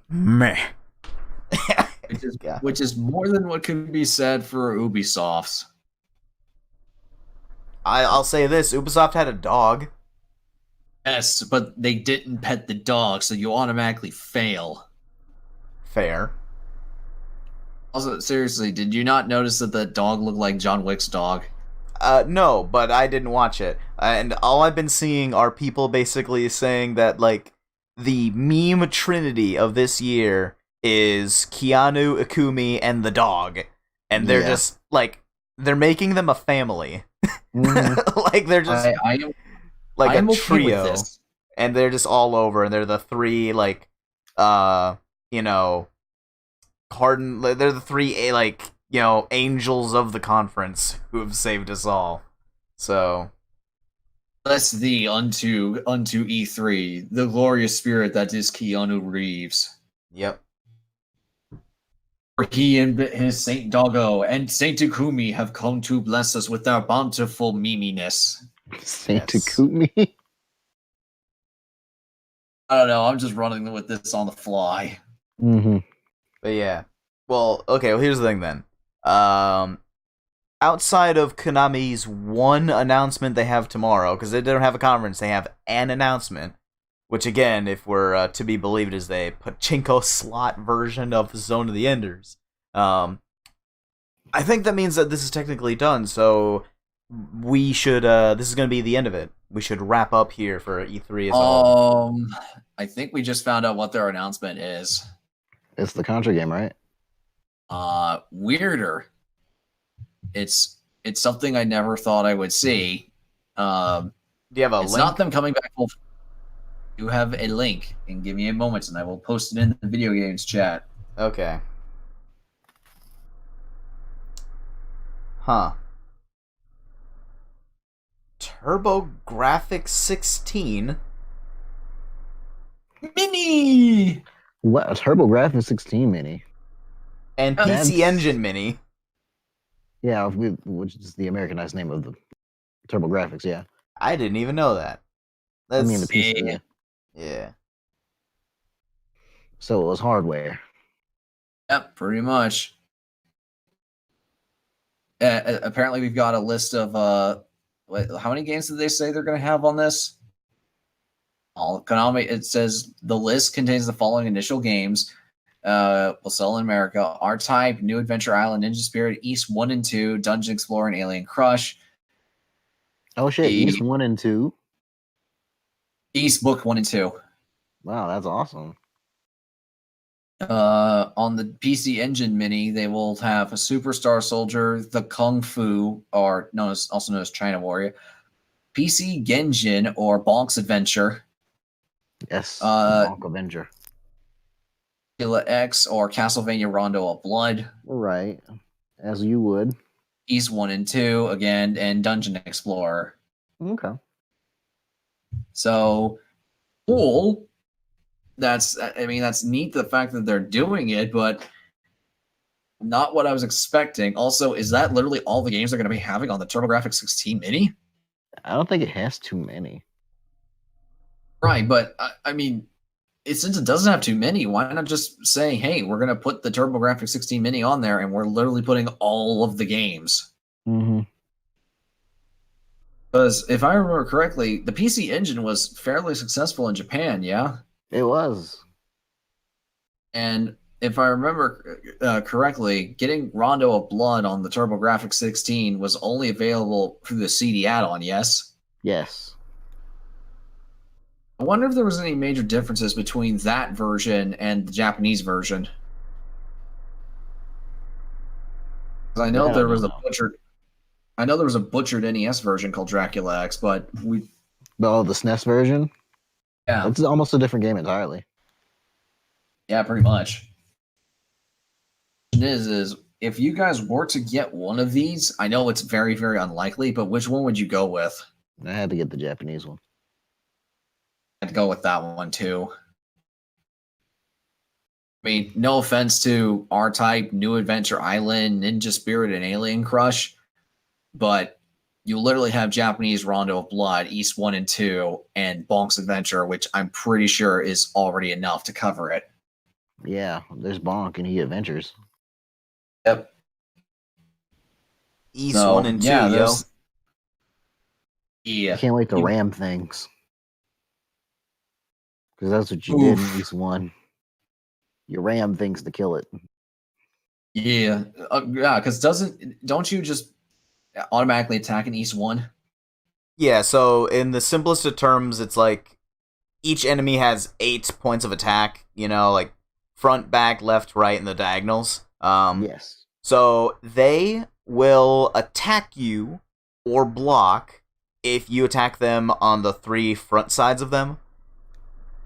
Meh. Which is more than what can be said for Ubisoft's. I'll say this: Ubisoft had a dog. Yes, but they didn't pet the dog, so you automatically fail. Fair. Also, seriously, did you not notice that the dog looked like John Wick's dog? No, but I didn't watch it. And all I've been seeing are people basically saying that, like, the meme trinity of this year is Keanu, Ikumi, and the dog. And they're just, like, they're making them a family. Like, they're just I am a okay trio. with this. And they're just all over, and they're the 3, like, you know, they're the 3, like, you know, angels of the conference who have saved us all. So Bless thee unto E3, the glorious spirit that is Keanu Reeves. Yep. For he and his Saint Doggo and Saint Ikumi have come to bless us with their bountiful meminess. Saint Ikumi? I don't know, I'm just running with this on the fly. Mm-hmm. But yeah. Well, okay, well here's the thing then. Outside of Konami's one announcement they have tomorrow, because they don't have a conference, they have an announcement, which again, if we're to be believed, is a pachinko slot version of Zone of the Enders. I think that means that this is technically done, so we should. This is going to be the end of it. We should wrap up here for E3 as a whole. I think we just found out what their announcement is. It's the Contra game, right? Weirder. It's something I never thought I would see. Do you have a it's link? not them coming back full. You have a link, and give me a moment, and I will post it in the video games chat. Okay. Huh. TurboGrafx 16 Mini. What? A TurboGrafx 16 Mini. And PC Engine Mini. Yeah, which is the Americanized name of the TurboGrafx, yeah. I didn't even know that. I mean, the PC, yeah. Yeah. So it was hardware. Yep, pretty much. Apparently, we've got a list of how many games did they say they're going to have on this? Konami. It says the list contains the following initial games. Will sell in America: R-Type, New Adventure Island, Ninja Spirit, East 1 and 2, Dungeon Explorer, and Alien Crush. Oh shit! East 1 and 2. East Book 1 and 2. Wow, that's awesome. On the PC Engine Mini, they will have a Superstar Soldier, the Kung Fu, or also known as China Warrior, PC Genjin, or Bonk's Adventure. Yes, Bonk Avenger. Killa X, or Castlevania Rondo of Blood. Right, as you would. East 1 and 2, again, and Dungeon Explorer. Okay. So, cool. That's neat, the fact that they're doing it, but not what I was expecting. Also, is that literally all the games they're going to be having on the TurboGrafx 16 Mini? I don't think it has too many. Right, but I mean, since it doesn't have too many, why not just say, hey, we're going to put the TurboGrafx 16 Mini on there, and we're literally putting all of the games? Mm-hmm. Because if I remember correctly, the PC Engine was fairly successful in Japan, yeah? It was. And if I remember correctly, getting Rondo of Blood on the TurboGrafx 16 was only available through the CD add-on, yes? Yes. I wonder if there was any major differences between that version and the Japanese version. I know there was a butchered. I know there was a butchered NES version called Dracula X, but we. Oh, the SNES version. Yeah, it's almost a different game entirely. Yeah, pretty much. Is if you guys were to get one of these, I know it's very, very unlikely, but which one would you go with? I had to get the Japanese one. I'd go with that one too. I mean, no offense to R-Type, New Adventure Island, Ninja Spirit, and Alien Crush, but you literally have Japanese Rondo of Blood, East 1 and 2, and Bonk's Adventure, which I'm pretty sure is already enough to cover it. Yeah, there's Bonk and he adventures. Yep. East 1 and 2, yo. Yeah. I can't wait to ram things. Because that's what you did in East 1. You ram things to kill it. Yeah. Yeah, because don't you just automatically attack in East 1? Yeah, so in the simplest of terms, it's like each enemy has 8 points of attack, like front, back, left, right, and the diagonals. Yes. So they will attack you or block if you attack them on the 3 front sides of them.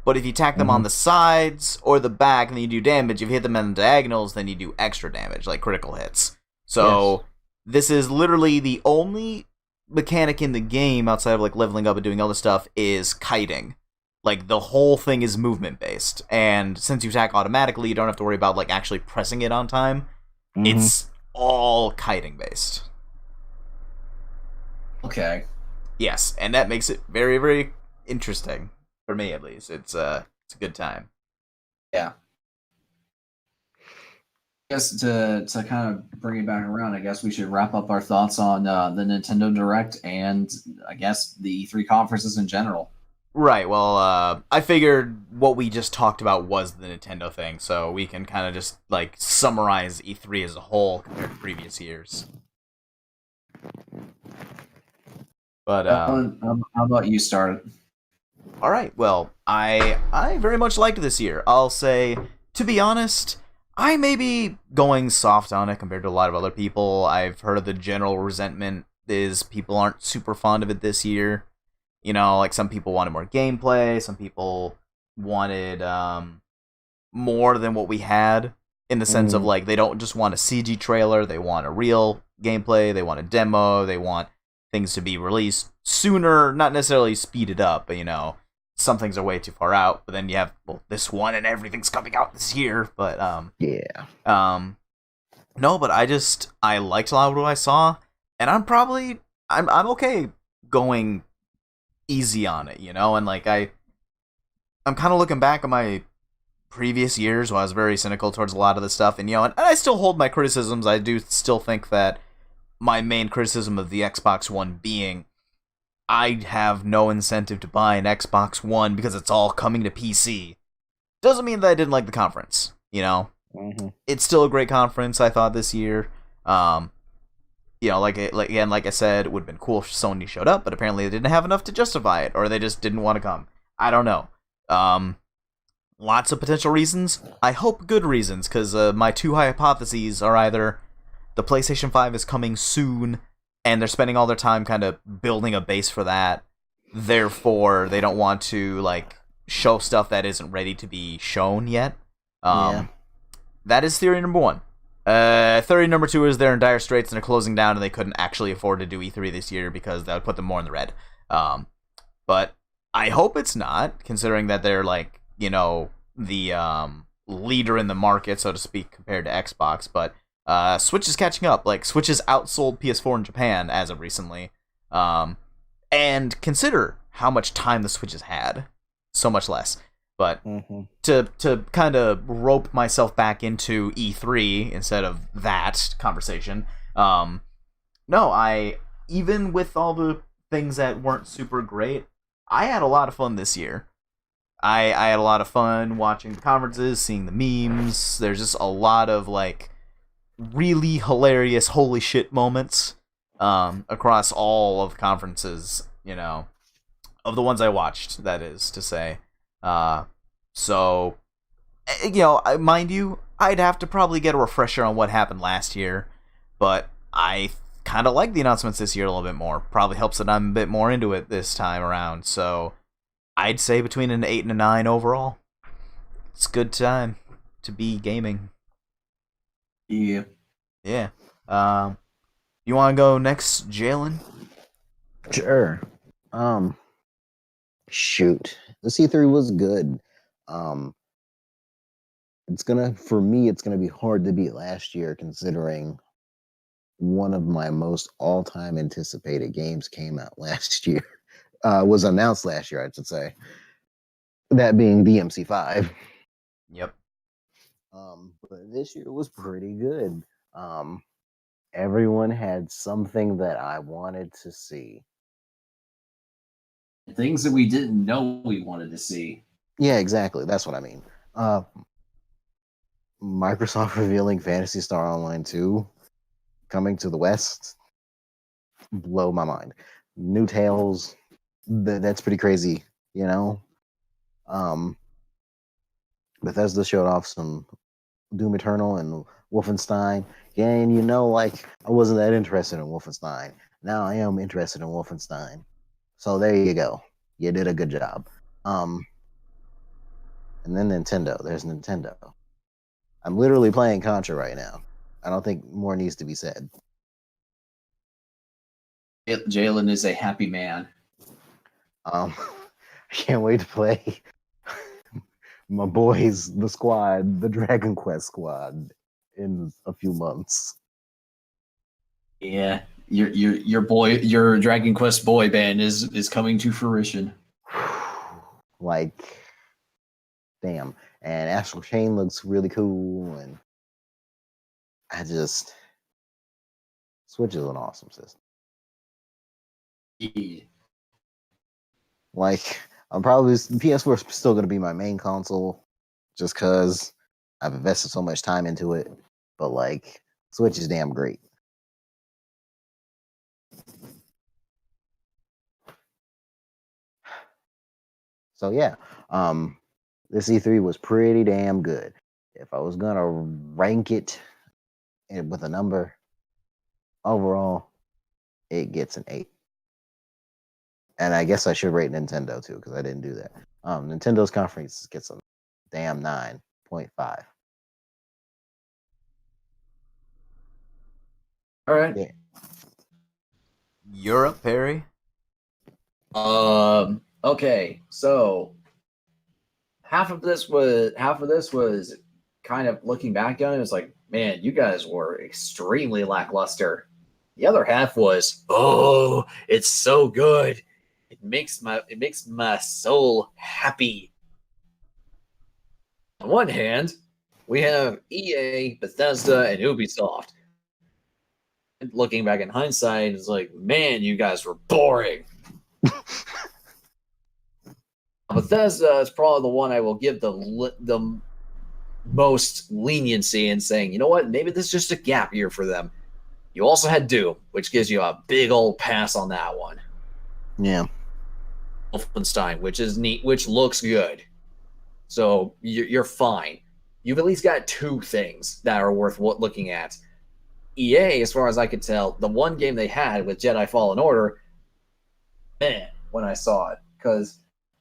But if you attack them on the sides or the back and then you do damage, if you hit them on the diagonals, then you do extra damage, like critical hits. So this is literally the only mechanic in the game outside of like leveling up and doing other stuff is kiting. Like the whole thing is movement based. And since you attack automatically, you don't have to worry about like actually pressing it on time. It's all kiting based. Okay. Yes, and that makes it very, very interesting. For me, at least. It's a good time. Yeah. I guess to kind of bring it back around, I guess we should wrap up our thoughts on the Nintendo Direct and I guess the E3 conferences in general. Right, well, I figured what we just talked about was the Nintendo thing, so we can kind of just, like, summarize E3 as a whole compared to previous years. But how about you start it? all right, well, I very much liked this year. I'll say, to be honest, I may be going soft on it compared to a lot of other people. I've heard of the general resentment is people aren't super fond of it this year. You know, like some people wanted more gameplay, some people wanted more than what we had, in the sense of like they don't just want a CG trailer, they want a real gameplay, they want a demo, they want things to be released sooner, not necessarily speeded up, but you know, some things are way too far out. But then you have this one and everything's coming out this year. But no, but I liked a lot of what I saw, and I'm okay going easy on it, you know, and like I'm kind of looking back on my previous years where I was very cynical towards a lot of this stuff, and you know, and I still hold my criticisms. I do still think that my main criticism of the Xbox One being I have no incentive to buy an Xbox One because it's all coming to PC doesn't mean that I didn't like the conference, you know. It's still a great conference, I thought, this year. You know, like I said, it would have been cool if Sony showed up, but apparently they didn't have enough to justify it, or they just didn't want to come. I don't know. Lots of potential reasons. I hope good reasons, because my two hypotheses are either the PlayStation 5 is coming soon, and they're spending all their time kind of building a base for that. Therefore, they don't want to like show stuff that isn't ready to be shown yet. That is theory number one. Theory number two is they're in dire straits and they're closing down and they couldn't actually afford to do E3 this year because that would put them more in the red. But I hope it's not, considering that they're like, you know, the leader in the market, so to speak, compared to Xbox. But Switch is catching up. Like, Switch has outsold PS4 in Japan as of recently. And consider how much time the Switch has had. So much less. But to kind of rope myself back into E3 instead of that conversation, no, even with all the things that weren't super great, I had a lot of fun this year. I had a lot of fun watching the conferences, seeing the memes. There's just a lot of like really hilarious holy shit moments across all of the conferences, you know, of the ones I watched, that is to say. So, you know, mind you, I'd have to probably get a refresher on what happened last year, but I kind of like the announcements this year a little bit more. Probably helps that I'm a bit more into it this time around, so I'd say between an 8 and a 9 overall. It's a good time to be gaming. Yeah. Yeah. You want to go next, Jalen? Sure. Shoot. The C3 was good. For me, it's gonna be hard to beat last year, considering one of my most all-time anticipated games came out last year. Was announced last year, I should say. That being DMC5. Yep. But this year was pretty good. Everyone had something that I wanted to see. Things that we didn't know we wanted to see. Yeah, exactly. That's what I mean. Microsoft revealing Phantasy Star Online 2 coming to the West. Blow my mind. New Tales. That's pretty crazy, you know? Bethesda showed off some Doom Eternal and Wolfenstein. Yeah, and you know, like, I wasn't that interested in Wolfenstein. Now I am interested in Wolfenstein. So there you go. You did a good job. And then Nintendo. There's Nintendo. I'm literally playing Contra right now. I don't think more needs to be said. Jalen is a happy man. I can't wait to play my boys, the squad, the Dragon Quest squad, in a few months. Yeah, your Dragon Quest boy band is coming to fruition. Like, damn. And Astral Chain looks really cool, and Switch is an awesome system. Yeah. Like, I'm probably PS4 is still going to be my main console, just because I've invested so much time into it. But like, Switch is damn great. So yeah, this E3 was pretty damn good. If I was gonna rank it with a number, overall, it gets an 8. And I guess I should rate Nintendo too, because I didn't do that. Nintendo's conference gets a damn 9.5. All right. Yeah. You're up, Perry. Okay, so half of this was kind of looking back on it. It was like, man, you guys were extremely lackluster. The other half was, oh, it's so good. It makes my soul happy. On one hand, we have EA, Bethesda, and Ubisoft. And looking back in hindsight, it's like, man, you guys were boring. Bethesda is probably the one I will give the most leniency in saying, you know what, maybe this is just a gap year for them. You also had Doom, which gives you a big old pass on that one. Yeah. Wolfenstein, which is neat, which looks good. So you're fine. You've at least got 2 things that are worth looking at. EA, as far as I could tell, the one game they had with Jedi Fallen Order, man, when I saw it, because,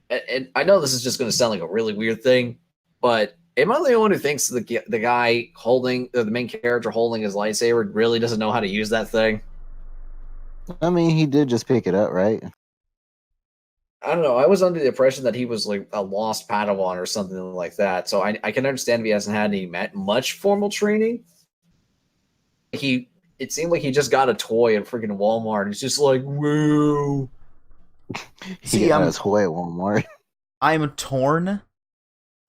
and I know this is just going to sound like a really weird thing, but am I the only one who thinks the guy holding, the main character holding his lightsaber really doesn't know how to use that thing? I mean, he did just pick it up, right? I don't know. I was under the impression that he was like a lost Padawan or something like that. So I can understand if he hasn't had any much formal training. It seemed like he just got a toy at freaking Walmart. He's just like, woo. See, I'm a toy at Walmart. I'm torn.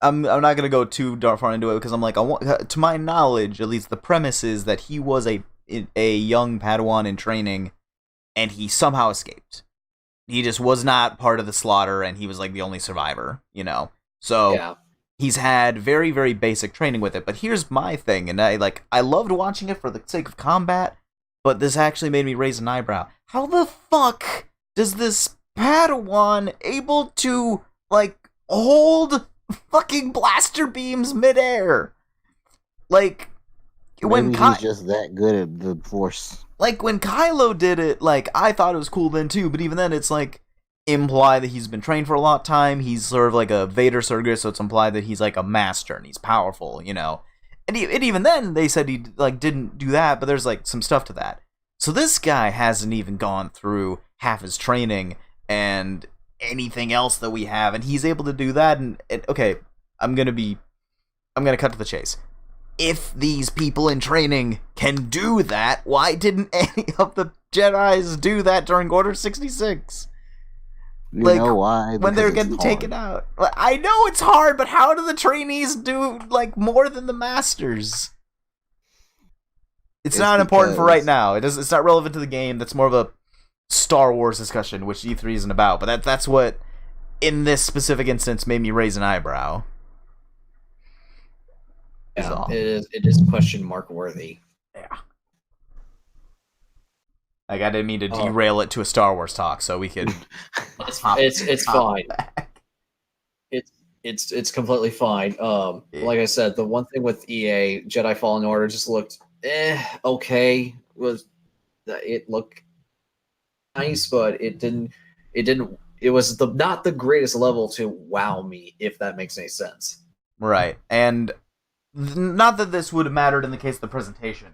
I'm not gonna go too far into it because I'm like, to my knowledge, at least the premise is that he was a young Padawan in training, and he somehow escaped. He just was not part of the slaughter, and he was like the only survivor, you know. So yeah. He's had very, very basic training with it. But here's my thing, and I loved watching it for the sake of combat, but this actually made me raise an eyebrow. How the fuck does this Padawan able to like hold fucking blaster beams midair? Like Maybe he's just that good at the Force. Like when Kylo did it, like I thought it was cool then too, but even then it's like implied that he's been trained for a long time. He's sort of like a Vader surrogate, so it's implied that he's like a master and he's powerful, you know. And even then they said he like didn't do that, but there's like some stuff to that. So this guy hasn't even gone through half his training and anything else that we have, and he's able to do that. And okay, I'm gonna cut to the chase. If these people in training can do that, why didn't any of the Jedis do that during Order 66? You know why? When they're getting taken out. I know it's hard, but how do the trainees do like more than the masters? It's not important for right now. It's not relevant to the game. That's more of a Star Wars discussion, which E3 isn't about. But that's what, in this specific instance, made me raise an eyebrow. Yeah, it is question mark worthy. Yeah. Like I didn't mean to derail it to a Star Wars talk, so we could. It's fine. It's completely fine. Like I said, the one thing with EA Jedi Fallen Order just looked okay. It looked nice, but it didn't. It was not the greatest level to wow me, if that makes any sense. Right, and not that this would have mattered in the case of the presentation.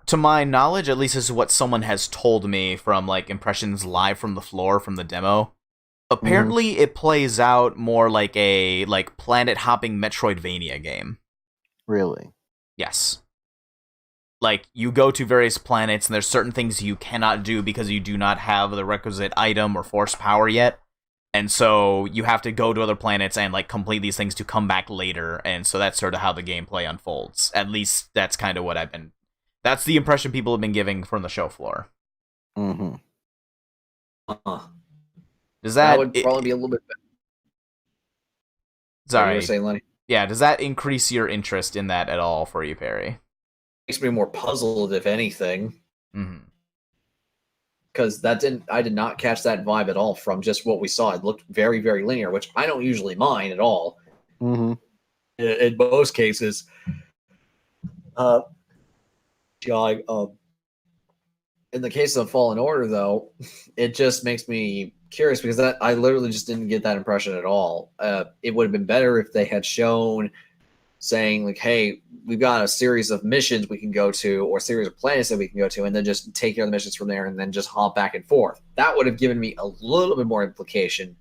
To my knowledge, at least this is what someone has told me from like impressions live from the floor from the demo. Apparently, it plays out more like a planet-hopping Metroidvania game. Really? Yes. Like, you go to various planets, and there's certain things you cannot do because you do not have the requisite item or force power yet. And so you have to go to other planets and like complete these things to come back later. And so that's sort of how the gameplay unfolds. At least that's kind of what that's the impression people have been giving from the show floor. Mm-hmm. Does that would probably be a little bit better. Sorry. What you were saying, Lenny? Yeah, does that increase your interest in that at all for you, Perry? Makes me more puzzled, if anything. Mm-hmm. because I did not catch that vibe at all from just what we saw. It looked very, very linear, which I don't usually mind at all. Mm-hmm. In most cases. In the case of Fallen Order, though, it just makes me curious because I literally just didn't get that impression at all. It would have been better if they had shown saying like, hey, we've got a series of missions we can go to or a series of planets that we can go to, and then just take care of the missions from there and then just hop back and forth. That would have given me a little bit more implication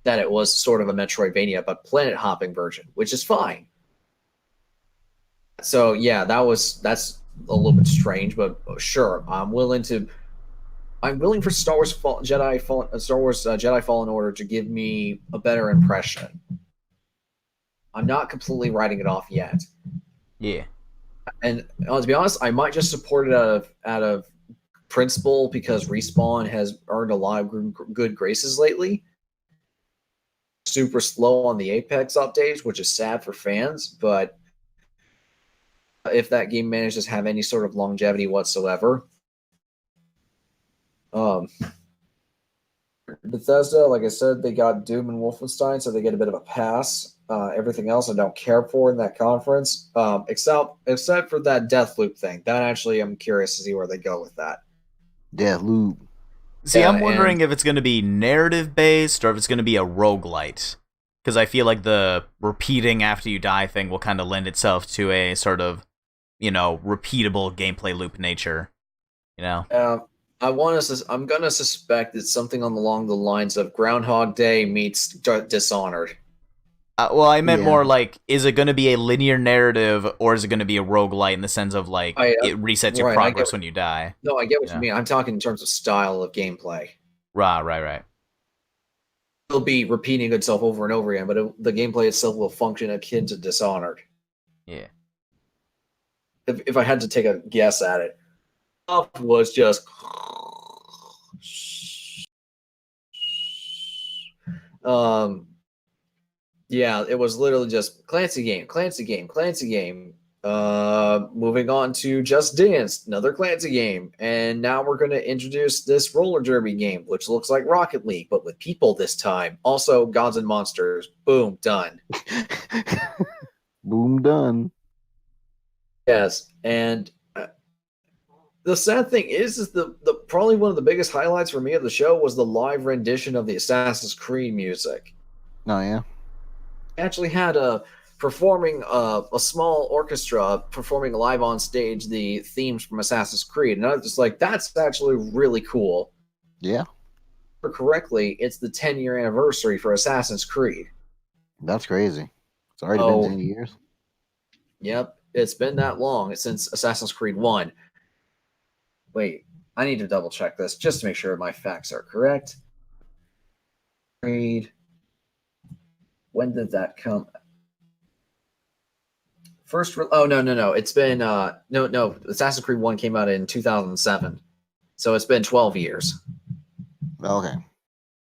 that it was sort of a Metroidvania, but planet hopping version, which is fine. So yeah, that's a little bit strange, but sure, I'm willing for Star Wars Jedi Fallen Order to give me a better impression. I'm not completely writing it off yet. Yeah. And to be honest, I might just support it out of principle because Respawn has earned a lot of good graces lately. Super slow on the Apex updates, which is sad for fans, but if that game manages to have any sort of longevity whatsoever. Bethesda, like I said, they got Doom and Wolfenstein, so they get a bit of a pass. Everything else I don't care for in that conference, except for that Deathloop thing. That actually, I'm curious to see where they go with that. Deathloop. See, I'm wondering if it's going to be narrative-based or if it's going to be a roguelite. Because I feel like the repeating after you die thing will kind of lend itself to a sort of, repeatable gameplay loop nature. I'm gonna suspect it's something along the lines of Groundhog Day meets Dishonored. Well, I meant more like, is it going to be a linear narrative or is it going to be a roguelite in the sense of it resets your progress when you die? No, I get what you mean. I'm talking in terms of style of gameplay. Right. It'll be repeating itself over and over again, but the gameplay itself will function akin to Dishonored. Yeah. If I had to take a guess at it, was just yeah, it was literally just Clancy game. Moving on to Just Dance, another Clancy game, and now we're going to introduce this roller derby game, which looks like Rocket League, but with people this time. Also, Gods and Monsters. Boom, done. Boom, done. Yes, and the sad thing is the probably one of the biggest highlights for me of the show was the live rendition of the Assassin's Creed music. Oh yeah, actually had a small orchestra performing live on stage the themes from Assassin's Creed, and I was just like, that's actually really cool. Yeah. Correctly, it's the 10-year anniversary for Assassin's Creed. That's crazy. It's already been 10 years. Yep, it's been that long since Assassin's Creed 1. Wait, I need to double check this just to make sure my facts are correct. Creed. When did that come? No. It's been no. Assassin's Creed 1 came out in 2007. So it's been 12 years. Okay.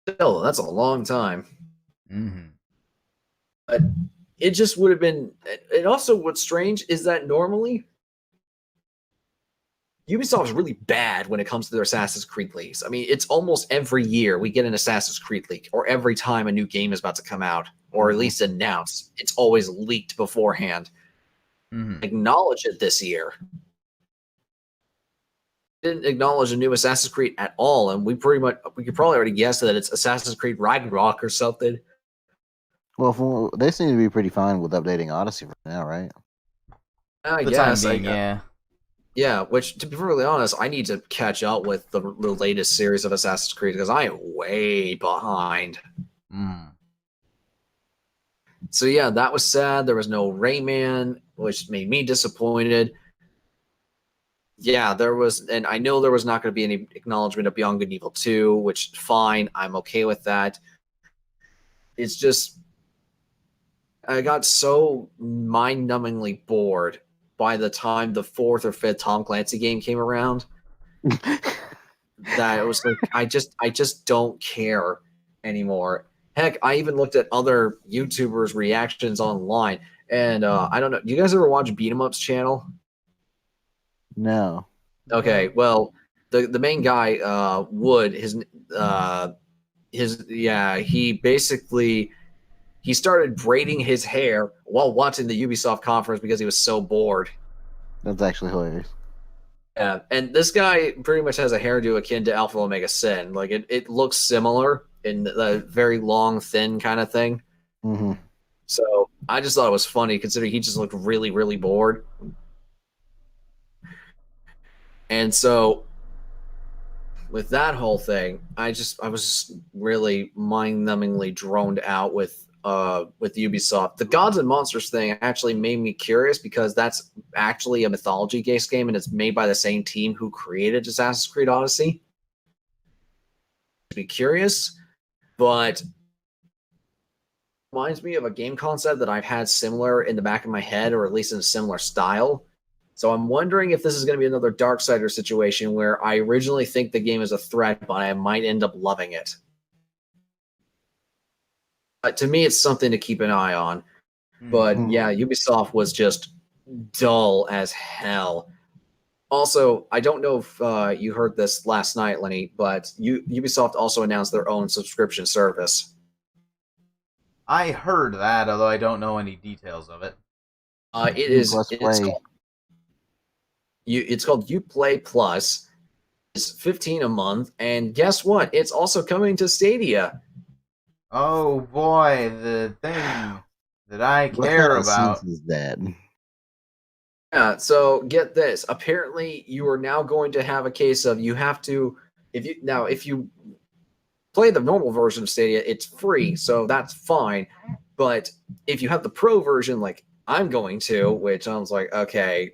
Still, that's a long time. Mm-hmm. But it just would have been. And also, what's strange is that normally Ubisoft is really bad when it comes to their Assassin's Creed leaks. I mean, it's almost every year we get an Assassin's Creed leak, or every time a new game is about to come out, or at least announced. It's always leaked beforehand. Mm-hmm. Acknowledge it this year. Didn't acknowledge a new Assassin's Creed at all, and we could probably already guess that it's Assassin's Creed Ragnarok or something. Well, they seem to be pretty fine with updating Odyssey for now, right? I guess. Yeah, which, to be perfectly honest, I need to catch up with the latest series of Assassin's Creed because I am way behind. So yeah, that was sad. There was no Rayman, which made me disappointed. Yeah, there was, and I know there was not going to be any acknowledgement of Beyond Good and Evil 2, which, fine, I'm okay with that. It's just, I got so mind-numbingly bored by the time the 4th or 5th Tom Clancy game came around that it was like, I just don't care anymore. Heck, I even looked at other YouTubers' reactions online, and I don't know. Do you guys ever watch Beat 'em Up's channel? No. Okay, well, the main guy, Wood, he basically he started braiding his hair while watching the Ubisoft conference because he was so bored. That's actually hilarious. Yeah, and this guy pretty much has a hairdo akin to Alpha Omega Sin. Like it looks similar in the very long, thin kind of thing. Mm-hmm. So I just thought it was funny considering he just looked really, really bored. And so with that whole thing, I was really mind-numbingly droned out with Ubisoft. The Gods and Monsters thing actually made me curious because that's actually a mythology-based game and it's made by the same team who created Assassin's Creed Odyssey. Be curious, but reminds me of a game concept that I've had similar in the back of my head, or at least in a similar style. So I'm wondering if this is going to be another Darksider situation where I originally think the game is a threat, but I might end up loving it. But to me, it's something to keep an eye on. But yeah, Ubisoft was just dull as hell. Also, I don't know if you heard this last night, Lenny, but Ubisoft also announced their own subscription service. I heard that, although I don't know any details of it. It's called Uplay Plus. It's $15 a month, and guess what? It's also coming to Stadia. Oh boy, the thing that I care about. Is that? Yeah, so get this. Apparently, you are now going to have a case of you have to if you play the normal version of Stadia, it's free, so that's fine. But if you have the pro version, like I'm going to, which I was like, okay,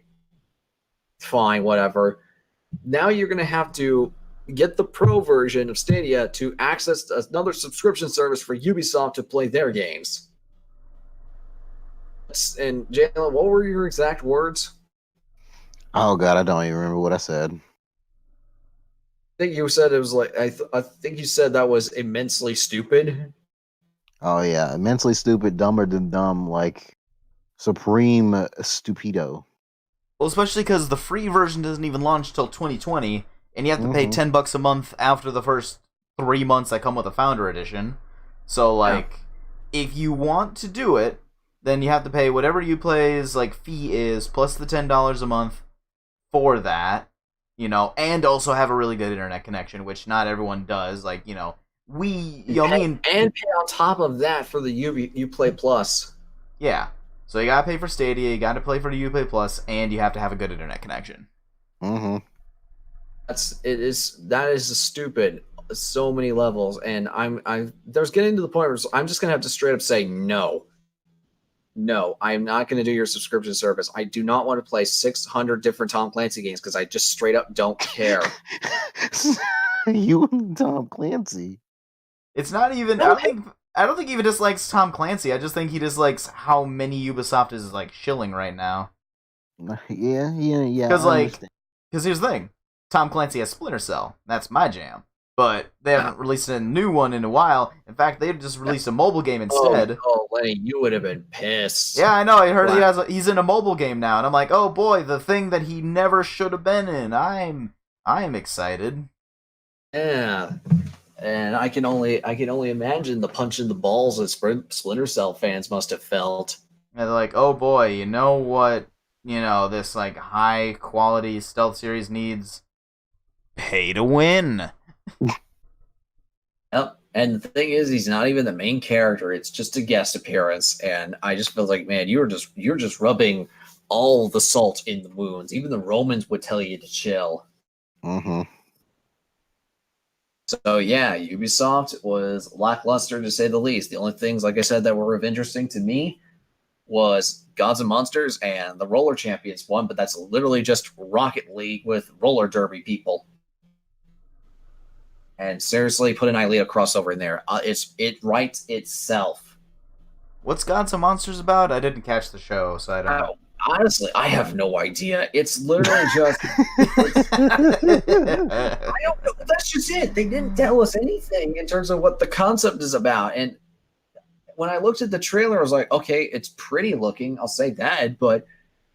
fine, whatever. Now you're going to have to get the pro version of Stadia to access another subscription service for Ubisoft to play their games. And Jalen, what were your exact words? Oh God, I don't even remember what I said. I think you said it was like I think you said that was immensely stupid. Oh yeah, immensely stupid, dumber than dumb, like supreme stupido. Well, especially because the free version doesn't even launch till 2020, and you have to pay $10 a month after the first 3 months that come with a Founder Edition. So, like, if you want to do it, then you have to pay whatever Uplay's fee is plus the $10 a month for that, and also have a really good internet connection, which not everyone does. And pay on top of that for the Uplay Plus. Yeah. So you gotta pay for Stadia, you gotta pay for the Uplay Plus, and you have to have a good internet connection. Mm-hmm. That is stupid. So many levels, and there's getting to the point where I'm just gonna have to straight up say no. No, I'm not gonna do your subscription service. I do not want to play 600 different Tom Clancy games because I just straight up don't care. You and Tom Clancy. It's not even. I don't think he even dislikes Tom Clancy. I just think he dislikes how many Ubisoft is shilling right now. Yeah. Because here's the thing: Tom Clancy has Splinter Cell. That's my jam. But they haven't released a new one in a while. In fact, they just released a mobile game instead. Oh, Lenny, you would have been pissed. Yeah, I know. I heard he's in a mobile game now, and I'm like, oh boy, the thing that he never should have been in. I'm excited. Yeah. And I can only imagine the punch in the balls that Splinter Cell fans must have felt. And they're like, oh boy, you know what? This high quality stealth series needs pay to win. Yep. And the thing is, he's not even the main character; it's just a guest appearance. And I just feel like, man, you're just rubbing all the salt in the wounds. Even the Romans would tell you to chill. Mm-hmm. So yeah, Ubisoft was lackluster to say the least. The only things, like I said, that were of interesting to me was Gods and Monsters and the Roller Champions one, but that's literally just Rocket League with roller derby people. And seriously, put an Ilia crossover in there. It writes itself. What's Gods and Monsters about? I didn't catch the show, so I don't know. Honestly, I have no idea. It's literally just... I don't know. That's just it. They didn't tell us anything in terms of what the concept is about. And when I looked at the trailer, I was like, okay, it's pretty looking. I'll say that. But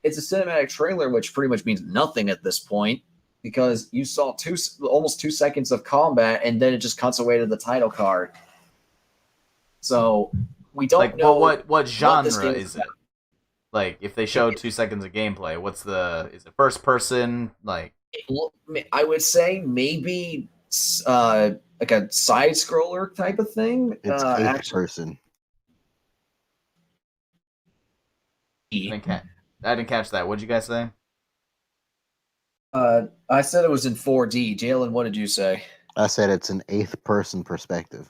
it's a cinematic trailer, which pretty much means nothing at this point. because you saw almost 2 seconds of combat, and then it just cuts away to the title card. So we don't know what genre this game is it? Like, if they showed 2 seconds of gameplay, is it first person? Like, I would say maybe like a side scroller type of thing. It's eighth person. I didn't catch that. What'd you guys say? I said it was in 4D. Jalen, what did you say? I said it's an eighth person perspective.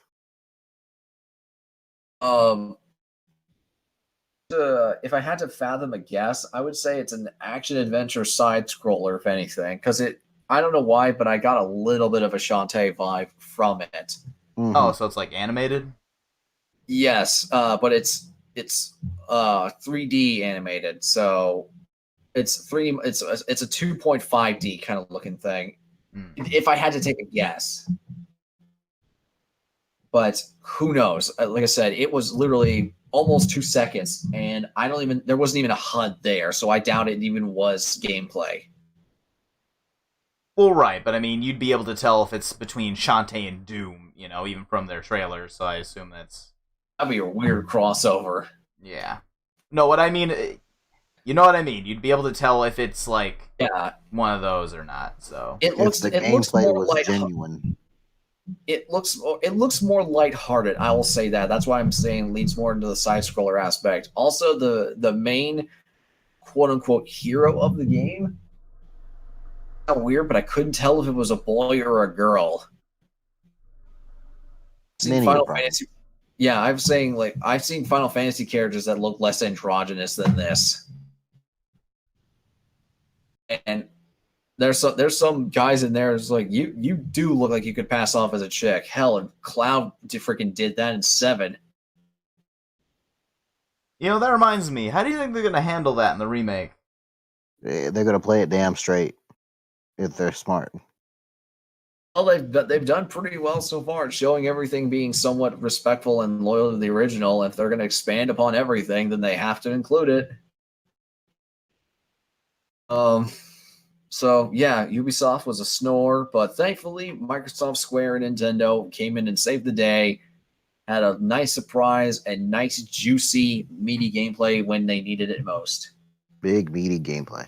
If I had to fathom a guess, I would say it's an action adventure side scroller, if anything, because I don't know why, but I got a little bit of a Shantae vibe from it. Mm-hmm. Oh, so it's like animated? Yes, but it's 3D animated, so it's a 2.5D kind of looking thing. If I had to take a guess. But who knows? Like I said, it was literally almost 2 seconds, and there wasn't even a HUD there, so I doubt it even was gameplay. Well, right, but I mean, you'd be able to tell if it's between Shantae and Doom, even from their trailers, so I assume that's... That'd be a weird crossover. Yeah. No, what I mean... You know what I mean? You'd be able to tell if it's, like, one of those or not, so... The gameplay was genuine. It looks more lighthearted. I will say that. That's why I'm saying leads more into the side scroller aspect. Also, the main quote unquote hero of the game. Kind of weird, but I couldn't tell if it was a boy or a girl. Final Fantasy. Yeah, I've seen Final Fantasy characters that look less androgynous than this, and there's some guys in there. It's like you do look like you could pass off as a chick. Hell, and Cloud freaking did that in 7. That reminds me. How do you think they're gonna handle that in the remake? They're gonna play it damn straight if they're smart. Well, they've done pretty well so far, showing everything being somewhat respectful and loyal to the original. If they're going to expand upon everything, then they have to include it. So yeah, Ubisoft was a snore, but thankfully Microsoft, Square, and Nintendo came in and saved the day. Had a nice surprise and nice, juicy, meaty gameplay when they needed it most. Big meaty gameplay.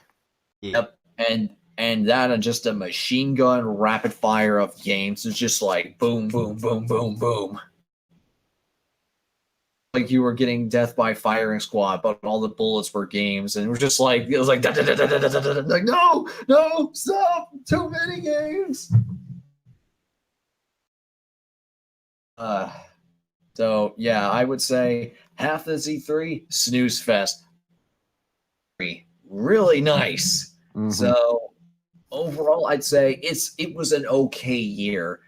Yep, and that and just a machine gun rapid fire of games. It's just like boom, boom, boom, boom, boom. Like you were getting death by firing squad, but all the bullets were games, and it was like like no, stop! Too many games. So yeah, I would say half the Z3 snooze fest. Really nice. Mm-hmm. So overall, I'd say it was an okay year.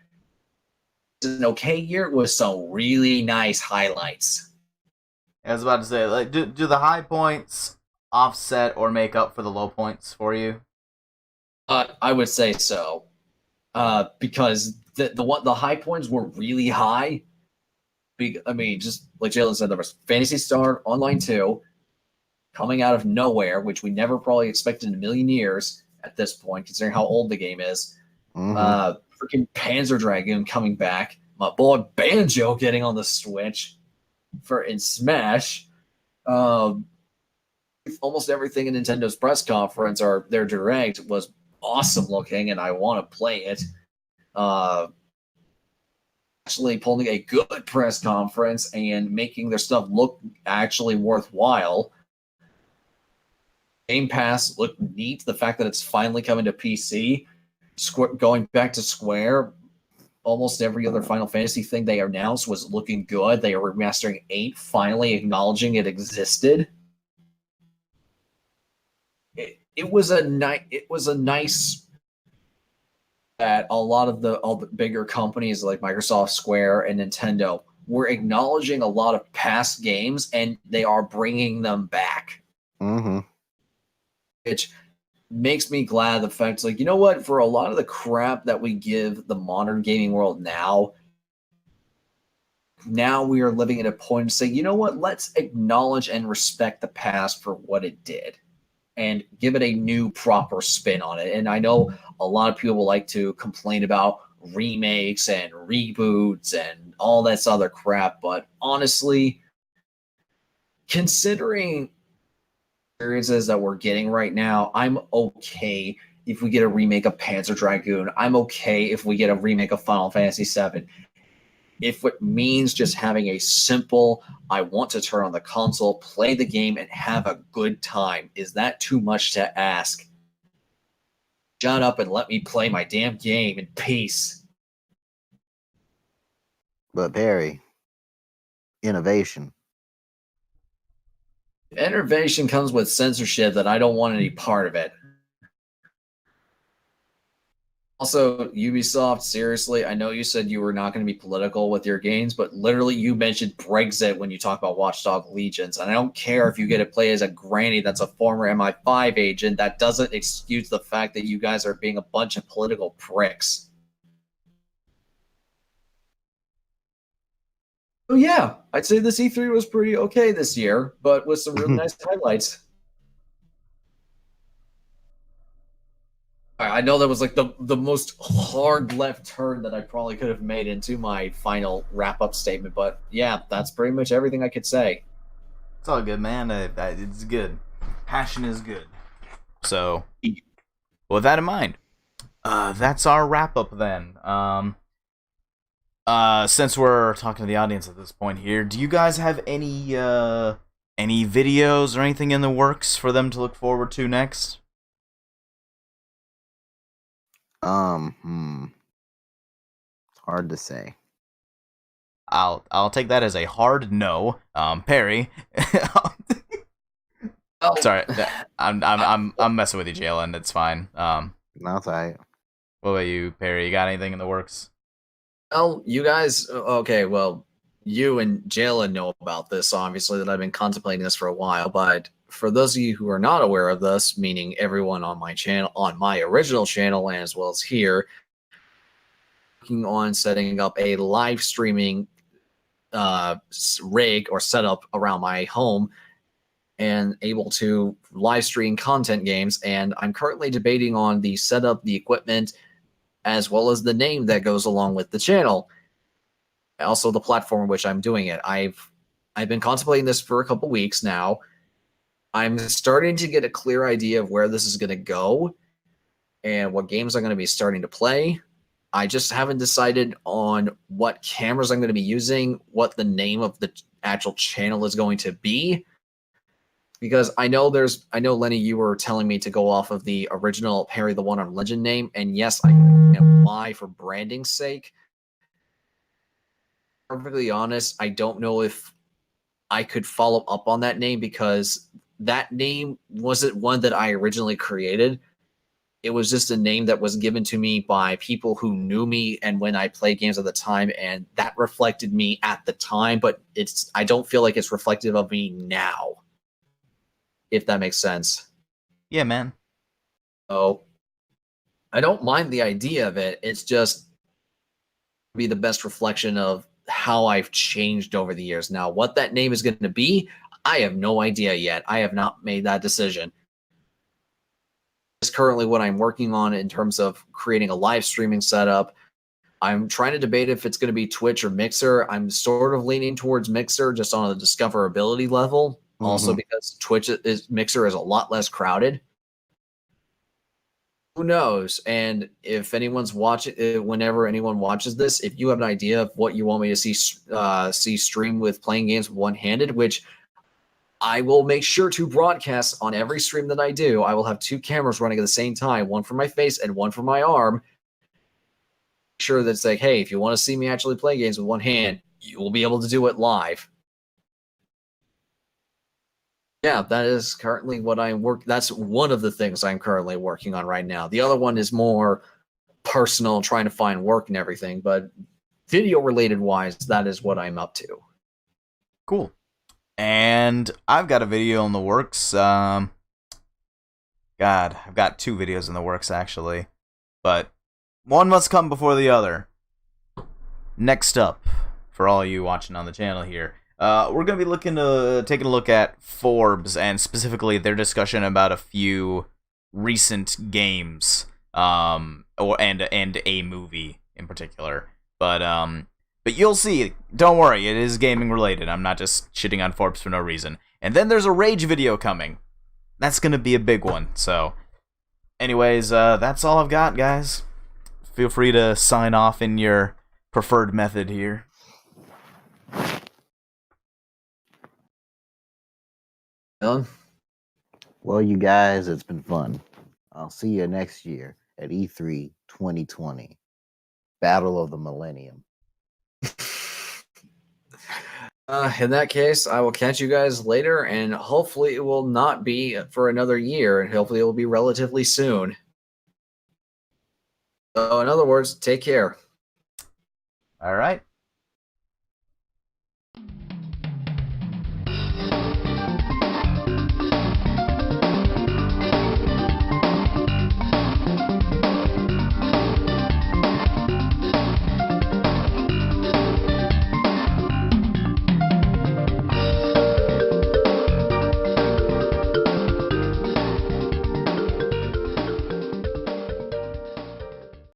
It's an okay year with some really nice highlights. I was about to say, like, do the high points offset or make up for the low points for you? I would say so, because the high points were really high. I mean, just like Jalen said, there was Phantasy Star Online 2 coming out of nowhere, which we never probably expected in a million years at this point, considering how old the game is. Mm-hmm. Freaking Panzer Dragoon coming back. My boy Banjo getting on the Switch in Smash. Almost everything in Nintendo's press conference or their direct was awesome looking, and I want to play it. Actually pulling a good press conference and making their stuff look actually worthwhile. Game Pass looked neat. The fact that it's finally coming to PC, going back to Square, almost every other Final Fantasy thing they announced was looking good. They are remastering 8, finally acknowledging it existed. It was a nice that all the bigger companies like Microsoft, Square, and Nintendo were acknowledging a lot of past games, and they are bringing them back. Mm-hmm. Which makes me glad. The fact, like, you know what? For a lot of the crap that we give the modern gaming world now we are living at a point to say, you know what? Let's acknowledge and respect the past for what it did. and give it a new proper spin on it. And I know a lot of people like to complain about remakes and reboots and all this other crap, but honestly, considering experiences that we're getting right now, I'm okay if we get a remake of Panzer Dragoon. I'm okay if we get a remake of Final Fantasy VII. If it means just having a simple, I want to turn on the console, play the game, and have a good time, is that too much to ask? Shut up and let me play my damn game in peace. But Barry, innovation. Innovation comes with censorship that I don't want any part of it. Also, Ubisoft, seriously, I know you said you were not going to be political with your games, but literally you mentioned Brexit when you talk about Watchdog Legions. And I don't care if you get to play as a granny that's a former MI5 agent. That doesn't excuse the fact that you guys are being a bunch of political pricks. Oh yeah, I'd say this E3 was pretty okay this year, but with some really nice highlights. I know that was like the most hard left turn that I probably could have made into my final wrap-up statement, but yeah, that's pretty much everything I could say. It's all good, man. It's good. Passion is good. So, with that in mind, that's our wrap-up then. Since we're talking to the audience at this point here, do you guys have any videos or anything in the works for them to look forward to next? Hard to say. I'll take that as a hard no. Perry. Sorry, I'm messing with you, Jalen. It's fine. That's all right. What about you, Perry? You got anything in the works? Well, you guys, okay, well, you and Jalen know about this, obviously, that I've been contemplating this for a while, but for those of you who are not aware of this, meaning everyone on my channel, on my original channel, and as well as here, working on setting up a live streaming rig or setup around my home and able to live stream content games, and I'm currently debating on the setup, the equipment, as well as the name that goes along with the channel. Also the platform in which I'm doing it. I've been contemplating this for a couple weeks now. I'm starting to get a clear idea of where this is going to go and what games I'm going to be starting to play. I just haven't decided on what cameras I'm going to be using, what the name of the actual channel is going to be. Because I know Lenny, you were telling me to go off of the original Perry the One on Legend name, and yes, I know why, for branding's sake. Perfectly honest, I don't know if I could follow up on that name because that name wasn't one that I originally created. It was just a name that was given to me by people who knew me and when I played games at the time, and that reflected me at the time, but I don't feel like it's reflective of me now. If that makes sense. Yeah, man. Oh, I don't mind the idea of it. It's just be the best reflection of how I've changed over the years. Now, what that name is going to be, I have no idea yet. I have not made that decision. It's currently what I'm working on in terms of creating a live streaming setup. I'm trying to debate if it's going to be Twitch or Mixer. I'm sort of leaning towards Mixer just on a discoverability level. Also because Mixer is a lot less crowded. Who knows? And if anyone's watching, whenever anyone watches this, if you have an idea of what you want me to see stream with playing games one-handed, which I will make sure to broadcast on every stream that I do, I will have 2 cameras running at the same time, one for my face and one for my arm. Make sure that it's like, hey, if you want to see me actually play games with one hand, you will be able to do it live. Yeah, that is currently what that's one of the things I'm currently working on right now. The other one is more personal, trying to find work and everything, but video related wise, that is what I'm up to. Cool. And I've got a video in the works. God, I've got 2 videos in the works actually, but one must come before the other. Next up, for all you watching on the channel here, we're going to be taking a look at Forbes and specifically their discussion about a few recent games, and a movie in particular. But you'll see. Don't worry, it is gaming related. I'm not just shitting on Forbes for no reason. And then there's a Rage video coming. That's going to be a big one. So, anyways, that's all I've got, guys. Feel free to sign off in your preferred method here. Dylan? Well, you guys, it's been fun. I'll see you next year at E3 2020. Battle of the Millennium. In that case, I will catch you guys later, and hopefully it will not be for another year, and hopefully it will be relatively soon. So, in other words, take care. All right.